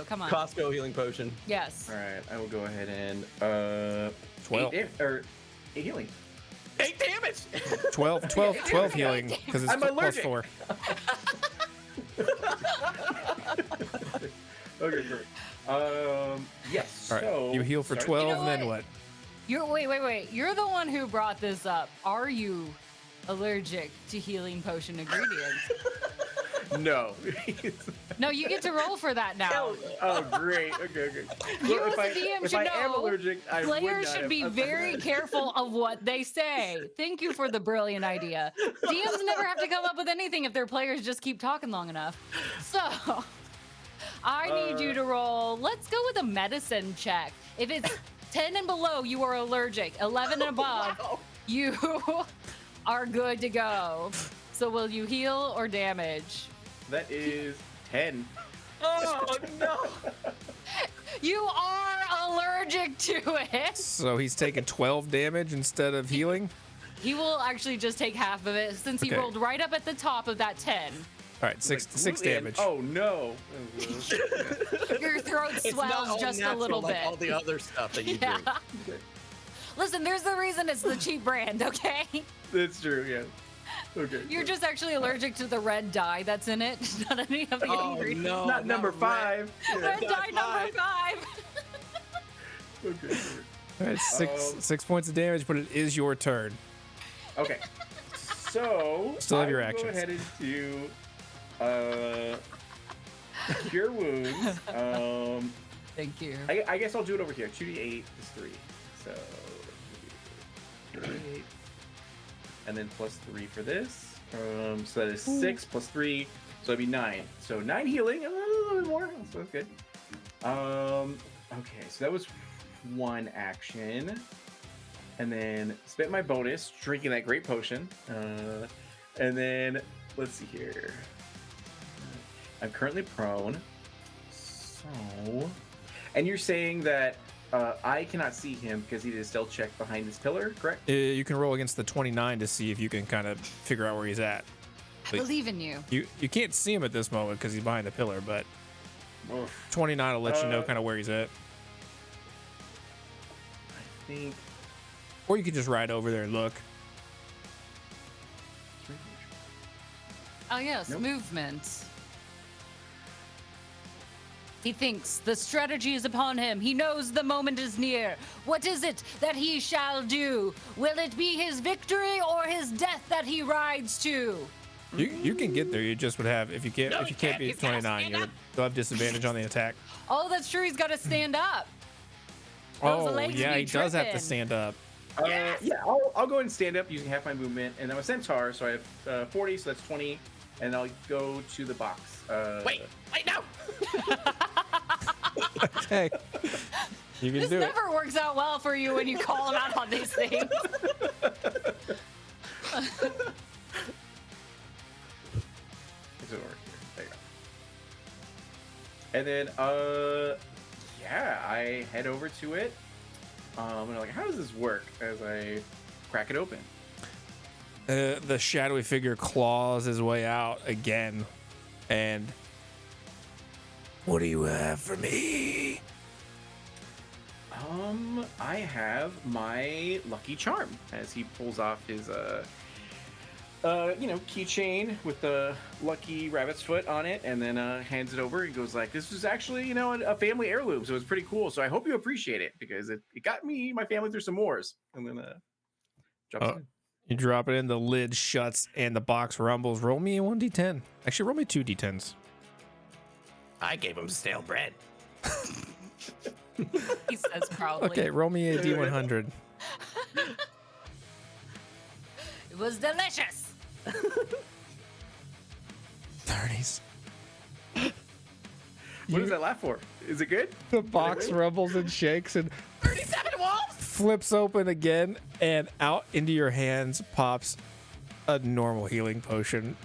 come on.
Costco healing potion.
Yes.
All right, I will go ahead and
12.
8 healing.
8 damage.
12 healing because it's
I'm
plus
allergic.
4.
Okay, great. Yes.
All right,
So
you heal for
sorry.
12,
You know
and then
what?
what?
Wait. You're the one who brought this up. Are you allergic to healing potion ingredients?
No.
No, you get to roll for that now.
Oh, great. Okay.
You
Well,
as a DM
if
should
I am
know,
allergic, I would
Players
not
should
have-
be very careful of what they say. Thank you for the brilliant idea. DMs never have to come up with anything if their players just keep talking long enough. So, I need you to roll. Let's go with a medicine check. If it's 10 and below, you are allergic. 11 and above, you are good to go. So will you heal or damage?
That is 10.
Oh no!
You are allergic to it.
So he's taking 12 damage instead of healing.
He will actually just take half of it since he
Okay.
rolled right up at the top of that 10.
All right, six
Gluten.
damage.
Oh no.
Your throat
It's not
swells
all
just a
natural
little
like
bit.
all the other stuff that you
Yeah.
drink.
Listen, there's the reason it's the cheap brand, okay?
That's true, yeah. Okay.
You're just actually allergic to the red dye that's in it, not any of the
Oh
ingredients.
no!
Not number
red.
5. Yeah.
Red dye
Not
number 5.
Okay.
All right,
Um,
6 points of damage, but it is your turn.
Okay. So
Still have your
I will
actions.
Go ahead and do cure wounds.
Thank you.
I guess I'll do it over here. 2d8 is 3. So 2d8. And then plus 3 for this. So that is 6 plus 3. So that'd be 9. So 9 healing, a little bit more. So that's good. Okay, so that was one action. And then spent my bonus drinking that great potion. And then let's see here. I'm currently prone. So, and you're saying that I cannot see him because he did a stealth check behind this pillar, correct?
You can roll against the 29 to see if you can kind of figure out where he's at.
I believe in you.
You can't see him at this moment because he's behind the pillar, but
Oof.
29 will let you know kind of where he's at.
I think.
Or you could just ride over there and look.
Oh, yes,
Nope.
movement. He thinks the strategy is upon him. He knows the moment is near. What is it that he shall do? Will it be his victory or his death that he rides to?
You can get there. You just would have if you can't
No,
if
he
you can't
can't.
beat
He's gotta
29,
stand
you'll have disadvantage on the attack.
Oh, that's true. He's got to stand up. Those
Oh
legs
yeah,
be
he does have to
tripping.
stand up.
Yeah, I'll go and stand up using half my movement, and I'm a centaur, so I have 40, so that's 20, and I'll go to the box.
Wait, no!
Okay, you can
This
do it.
never works out well for you when you call him out on these things.
It's over here. There you go. And then, yeah, I head over to it. And I'm like, how does this work? As I crack it open.
The shadowy figure claws his way out again, and what do you have for me?
I have my lucky charm as he pulls off his keychain with the lucky rabbit's foot on it, and then hands it over. He goes like, "This is actually, a family heirloom, so it's pretty cool. So I hope you appreciate it because it got my family through some wars." And then drops it in.
You drop it in, the lid shuts, and the box rumbles. Roll me a 1d10. Actually, roll me 2d10s.
I gave him stale bread.
He says proudly.
Okay, roll me a d100.
It was delicious.
30s.
What does that laugh for? Is it good?
The box rumbles and shakes and
37 wolves!
flips open again, and out into your hands pops a normal healing potion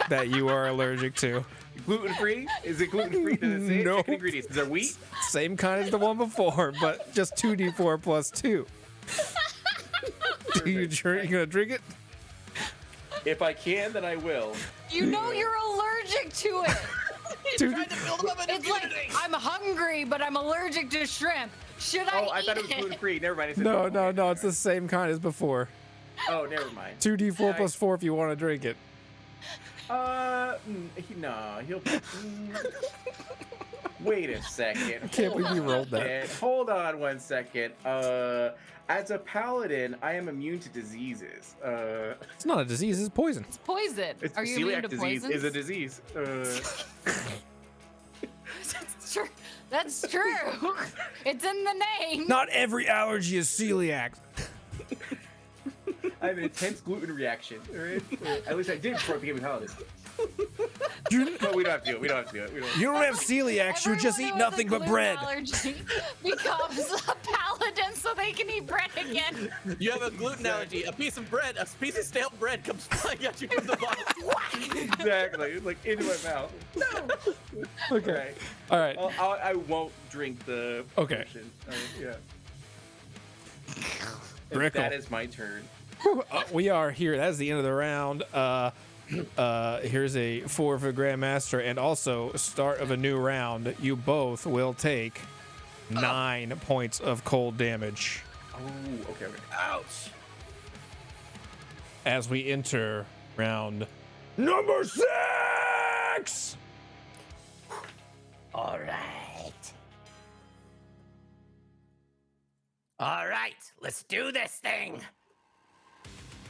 that you are allergic to.
Gluten free? Is it gluten free? Does it say
Nope.
chicken ingredients? Is there wheat?
Same kind as the one before, but just 2d4 plus 2. Do you drink? You gonna drink it?
If I can, then I will.
You know you're allergic to it.
Dude,
Tried to build him up an
It's like,
immunity.
I'm hungry, but I'm allergic to shrimp. Should I
Oh, I
eat
thought it was gluten free. Never mind.
no, it's the same kind as before.
Oh, never mind.
2d4 plus 4 if you want to drink it.
He'll. Wait a second.
I can't believe you rolled that.
Hold on 1 second. As a paladin, I am immune to diseases.
It's not a disease, it's poison.
It's poison.
It's
Are you immune
celiac
to
disease
poisons?
is a disease.
That's true. That's true. It's in the name.
Not every allergy is celiac.
I have an intense gluten reaction. All right? At least I did before I became a paladin. No, we don't have to do it. We don't have to do it. We don't.
You don't have celiac. You just eat
Everyone who has
nothing
a
but
gluten
bread.
allergy becomes a paladin so they can eat bread again.
You have a gluten allergy. A piece of bread, a piece of stale bread comes flying at you from the bottom.
Exactly. It's like into my mouth. No. Okay.
All right.
I won't drink the
Okay.
potion. Yeah. And
Brickle.
that is my turn.
We are here. That's the end of the round. Here's a 4 for Grandmaster, and also start of a new round. You both will take 9 points of cold damage
Oh, okay.
Ouch.
as we enter round number 6.
All right. All right, let's do this thing.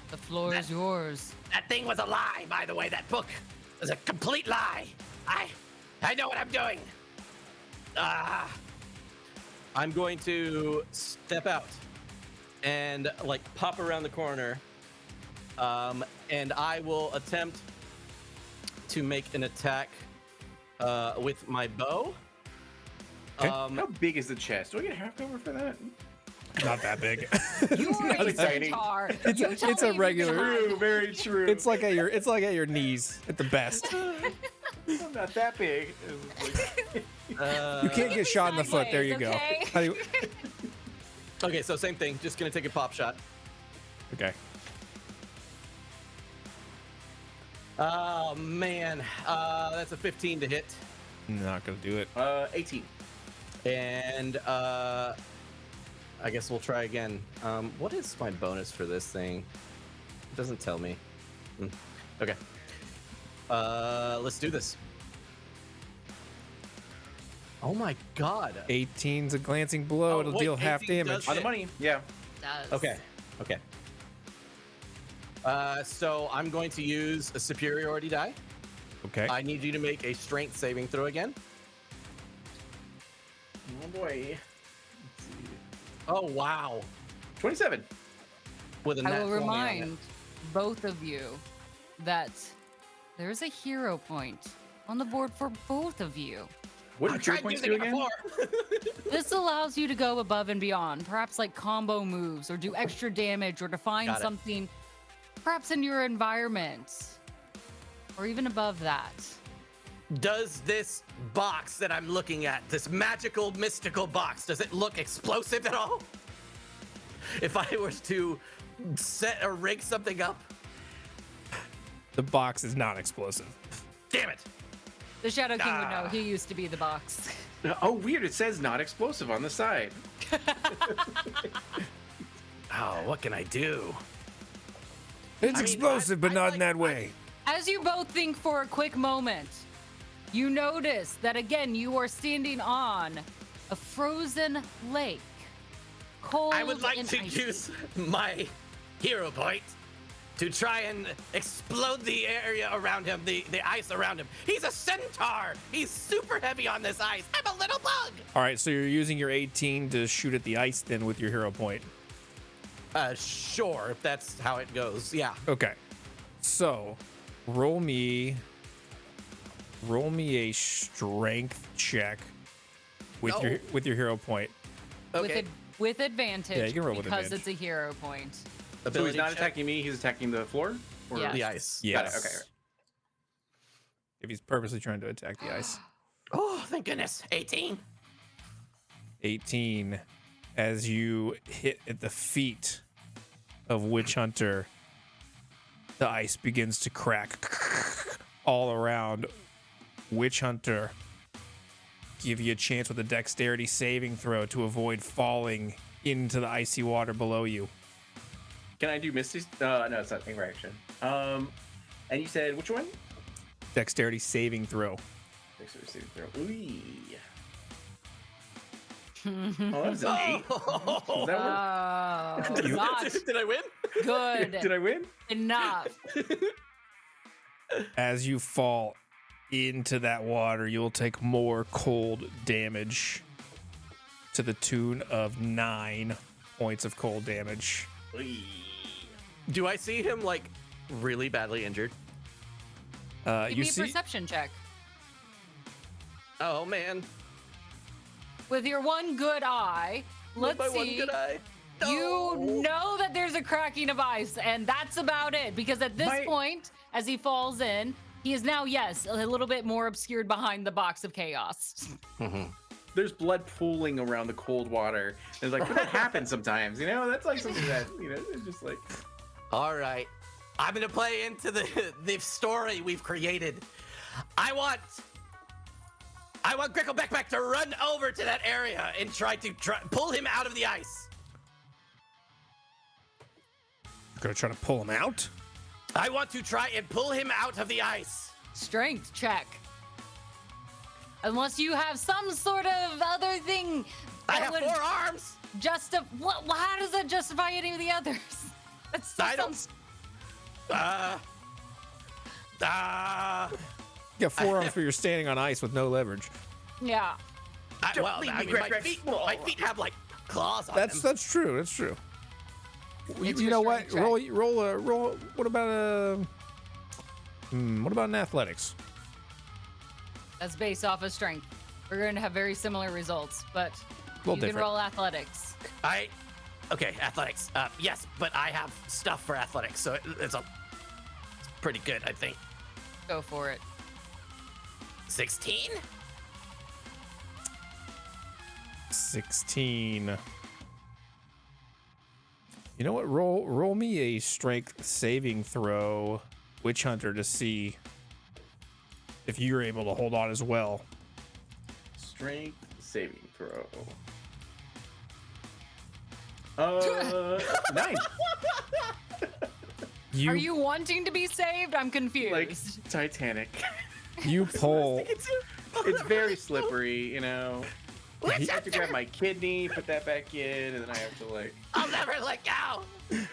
The floor is yours.
That thing was a lie, by the way. That book was a complete lie. I know what I'm doing.
I'm going to step out and like pop around the corner, and I will attempt to make an attack with my bow.
Okay.
How big is the chest? Do I get half cover for that?
Not that big.
You are a
exciting.
centaur.
It's
You
a-
tell
it's
me
a
if you
regular-
can hide.
True, very true.
It's like at your knees at the best.
I'm not that big.
You can't get shot in the foot. There you go.
Sideways, okay?
How do you-
Okay, so same thing. Just gonna take a pop shot.
Okay.
Oh man, that's a 15 to hit,
Not gonna do it.
18.
and I guess we'll try again. What is my bonus for this thing? It doesn't tell me. Okay. Let's do this. Oh my god.
18's a glancing blow.
Oh,
It'll
wait,
deal half
18 does
damage.
On the money. Yeah.
Does.
Okay. Okay. So I'm going to use a superiority die.
Okay.
I need you to make a strength saving throw again.
Oh boy. Let's see.
Oh wow.
27.
With a nat
I will
20 on it.
remind both of you that there's a hero point on the board for both of you.
What
I
did your
tried
points
using
do
it
again?
before.
This allows you to go above and beyond, perhaps like combo moves or do extra damage or to find
Got it.
something perhaps in your environment or even above that.
Does this box that I'm looking at, this magical, mystical box, does it look explosive at all? If I were to set or rig something up?
The box is not explosive.
Damn it.
The Shadow King would know. He used to be the box.
Oh, weird. It says not explosive on the side.
Oh, what can I do?
It's
I mean,
explosive, but
I
not
like-
in that way.
As you both think for a quick moment, you notice that again you are standing on a frozen lake. Cold
I would like
and
to
icy.
use my hero point to try and explode the area around him, the ice around him. He's a centaur. He's super heavy on this ice. I'm a little bug.
All right, so you're using your 18 to shoot at the ice then with your hero point.
Sure, if that's how it goes. Yeah.
Okay. So, roll me a strength check with your hero point.
Okay.
With advantage
Yeah, you can roll with
because
advantage.
it's a hero point.
So he's
Ability
not
check.
attacking me. He's attacking the floor. Or
Yeah.
The ice.
Yes.
Got it. Okay.
If he's purposely trying to attack the ice.
Oh, thank goodness. 18.
18 as you hit at the feet of Witch Hunter, the ice begins to crack all around. Witch Hunter, give you a chance with a dexterity saving throw to avoid falling into the icy water below you.
Can I do Misty? No, it's not anger action. And you said which one?
Dexterity saving throw.
Dexterity saving throw. Ooh. Oh, that was an 8. Does that work?
Oh, not
Did I win?
good
Did I win?
enough.
As you fall into that water, you'll take more cold damage to the tune of 9 points of cold damage.
Do I see him like really badly injured?
Give
You
me a
see,
perception check.
Oh man.
With your one good eye, let's
My
see.
one good eye.
You
No.
know that there's a cracking of ice, and that's about it. Because at this point, as he falls in, he is now, yes, a little bit more obscured behind the box of chaos.
There's blood pooling around the cold water. And it's like, but that happens sometimes, you know? That's like something that, you know, it's just like.
All right. I'm gonna play into the story we've created. I want Grickleback to run over to that area and try to pull him out of the ice.
you're gonna try to pull him out.
I want to try and pull him out of the ice.
Strength check. Unless you have some sort of other thing
I
that
have
would
4 arms.
how does that justify any of the others? That's
I don't.
sounds-
You got 4 arms, but you're standing on ice with no leverage.
Yeah.
Well,
leave
I
me,
mean,
Greg, Greg.
my feet have like claws on them.
That's true. That's true.
It's
You
your
know what?
strength check.
Roll. What about an athletics?
That's based off of strength. We're going to have very similar results, but you can
different.
roll athletics.
Okay, athletics. Yes, but I have stuff for athletics, so it's pretty good, I think.
Go for it.
16.
16. You know what? Roll me a strength saving throw, Witch Hunter, to see if you're able to hold on as well.
Strength saving throw. 9.
Are you wanting to be saved? I'm confused.
Like Titanic.
You pull.
It's very slippery, you know. I have to grab my kidney, put that back in, and then I have to like.
I'll never let go.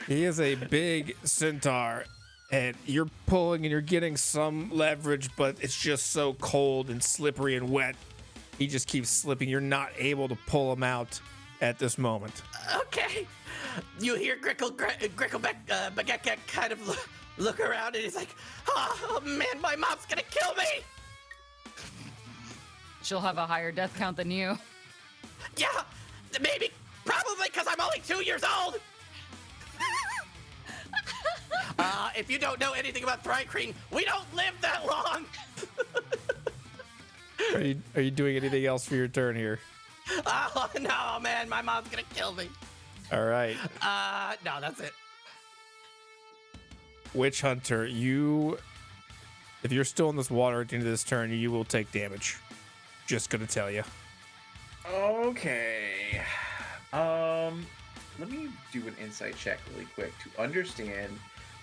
He is a big centaur, and you're pulling and you're getting some leverage, but it's just so cold and slippery and wet. He just keeps slipping. You're not able to pull him out at this moment.
Okay. You hear Grickleback Baguette kind of look around, and he's like, "Oh man, my mom's gonna kill me."
She'll have a higher death count than you.
Yeah, maybe, probably because I'm only 2 years old. If you don't know anything about Thrycreen, we don't live that long.
Are you doing anything else for your turn here?
Oh no, man, my mom's gonna kill me.
All right.
No, that's it.
Witch Hunter, if you're still in this water at the end of this turn, you will take damage. Just gonna tell you.
Okay. Let me do an insight check really quick to understand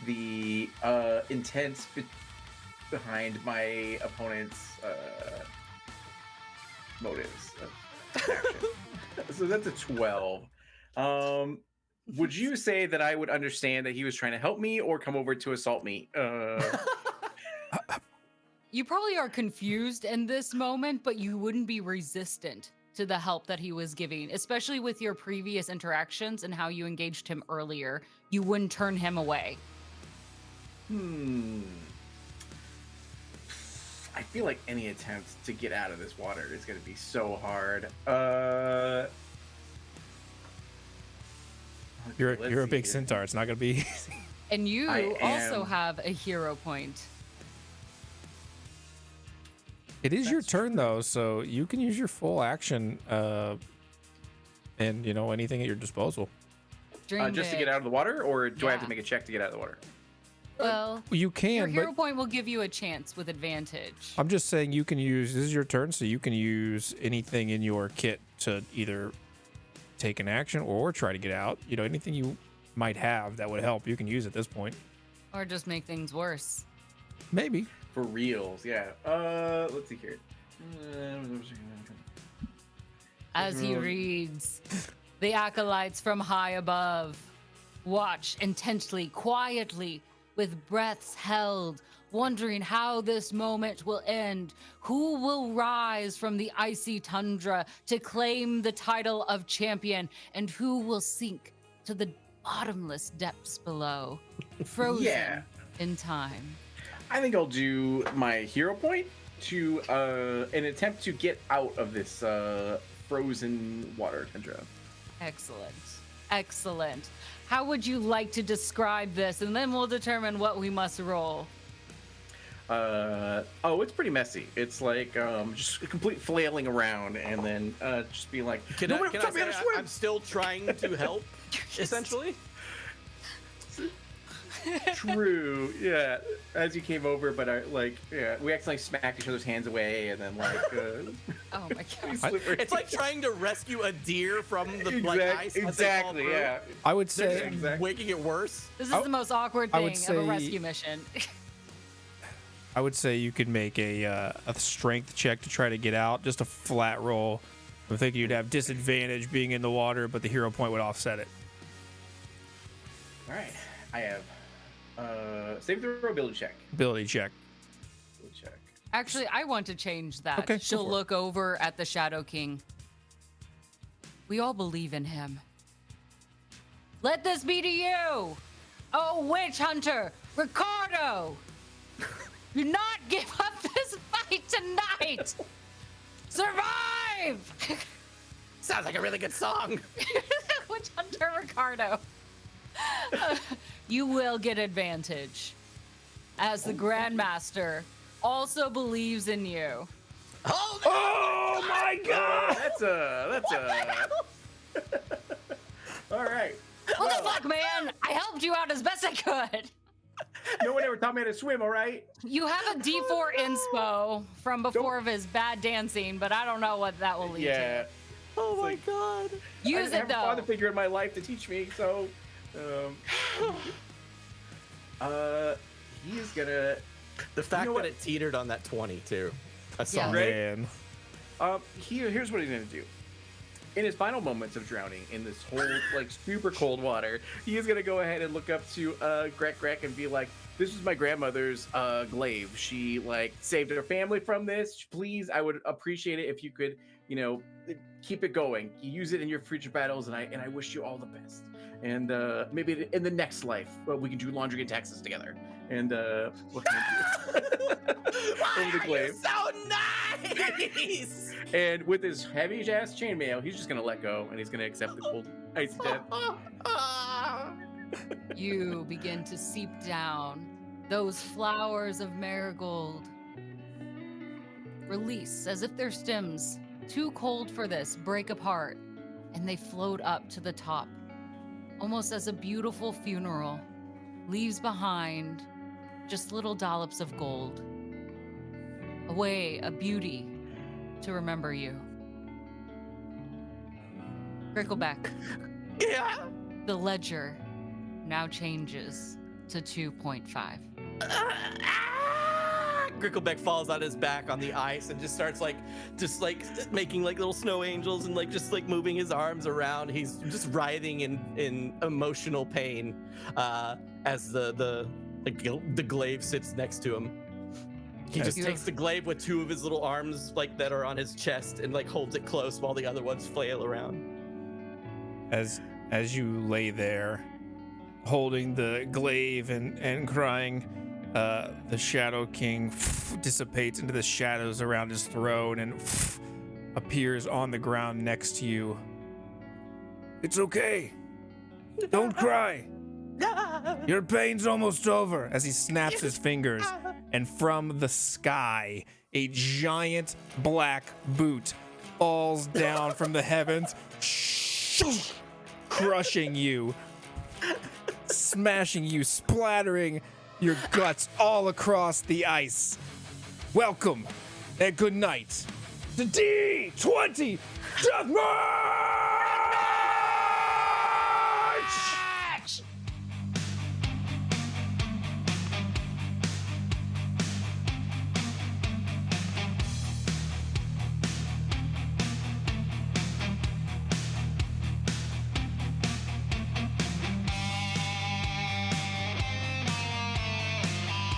the intent behind my opponent's motives of action. So that's a 12. Would you say that I would understand that he was trying to help me or come over to assault me?
You probably are confused in this moment, but you wouldn't be resistant to the help that he was giving, especially with your previous interactions and how you engaged him earlier. You wouldn't turn him away.
I feel like any attempt to get out of this water is going to be so hard.
You're
let's
a
see
big
here.
centaur. It's not gonna be easy.
And you
I
also
am-
have a hero point.
It is your turn though, so you can use your full action, and anything at your disposal.
Drink
Just to
it.
get out of the water, or do I have
Yeah.
to make a check to get out of the water?
Well,
You
your
can,
hero
but
point will give you a chance with advantage.
I'm just saying you can use. This is your turn, so you can use anything in your kit to either take an action or try to get out. Anything you might have that would help, you can use at this point.
Or just make things worse.
Maybe.
For reals, yeah. Let's see here.
As he reads, the acolytes from high above watch intently, quietly, with breaths held, wondering how this moment will end. Who will rise from the icy tundra to claim the title of champion, and who will sink to the bottomless depths below, frozen
Yeah.
in time.
I think I'll do my hero point to an attempt to get out of this frozen water tundra.
Excellent. Excellent. How would you like to describe this? And then we'll determine what we must roll.
It's pretty messy. It's like just a complete flailing around, and then just be like,
Can I say I'm still trying to help, essentially?
True. Yeah. As you came over, but we accidentally smacked each other's hands away, and then
Oh my god.
It's like trying to rescue a deer from the ice.
Exactly. Yeah.
I would say
making it worse.
This is the most awkward thing of a
say-
rescue mission.
I would say you could make a strength check to try to get out, just a flat roll. I'm thinking you'd have disadvantage being in the water, but the hero point would offset it.
All right. I have save throw ability check.
Ability check.
Actually, I want to change that.
Okay, go
She'll
for it.
look over at the Shadow King. We all believe in him. Let this be to you, oh witch hunter, Ricardo. Do not give up this fight tonight. Survive.
Sounds like a really good song.
Witch hunter Ricardo. You will get advantage, as the Grandmaster also believes in you.
Oh my god!
That's a. All right.
What the fuck, man? I helped you out as best I could.
No one ever taught me how to swim. All right.
You have a D4 inspo from before of his bad dancing, but I don't know what that will lead
Yeah.
to.
Oh my god.
Use
I
it
have a father
though.
figure in my life to teach me, so he is gonna.
The fact
know
that
what?
it teetered on that 20 too. I saw
Yeah.
that.
Man.
Here's what he's gonna do. In his final moments of drowning in this whole super cold water, he is gonna go ahead and look up to Grek and be like, "This is my grandmother's glaive. She saved her family from this. Please, I would appreciate it if you could, keep it going. You use it in your future battles, and I wish you all the best. And maybe in the next life, we can do laundry and taxes together." And what can I do? Over the glaive.
So nice.
And with his heavy ass chainmail, he's just gonna let go, and he's gonna accept the cold icy death.
You begin to seep down. Those flowers of marigold release as if their stems, too cold for this, break apart, and they float up to the top, almost as a beautiful funeral leaves behind just little dollops of gold. A beauty to remember you. Crickleback.
Yeah.
The ledger now changes to 2.5.
Gricklebeck falls on his back on the ice and just starts making little snow angels and moving his arms around. He's just writhing in emotional pain as the glaive sits next to him. He just takes the glaive with two of his little arms that are on his chest and holds it close while the other ones flail around.
As you lay there, holding the glaive and crying, the Shadow King dissipates into the shadows around his throne and appears on the ground next to you. It's okay. Don't cry. Your pain's almost over. As he snaps his fingers, and from the sky, a giant black boot falls down from the heavens, crushing you, smashing you, splattering your guts all across the ice. Welcome and good night to D20 Deathmatch!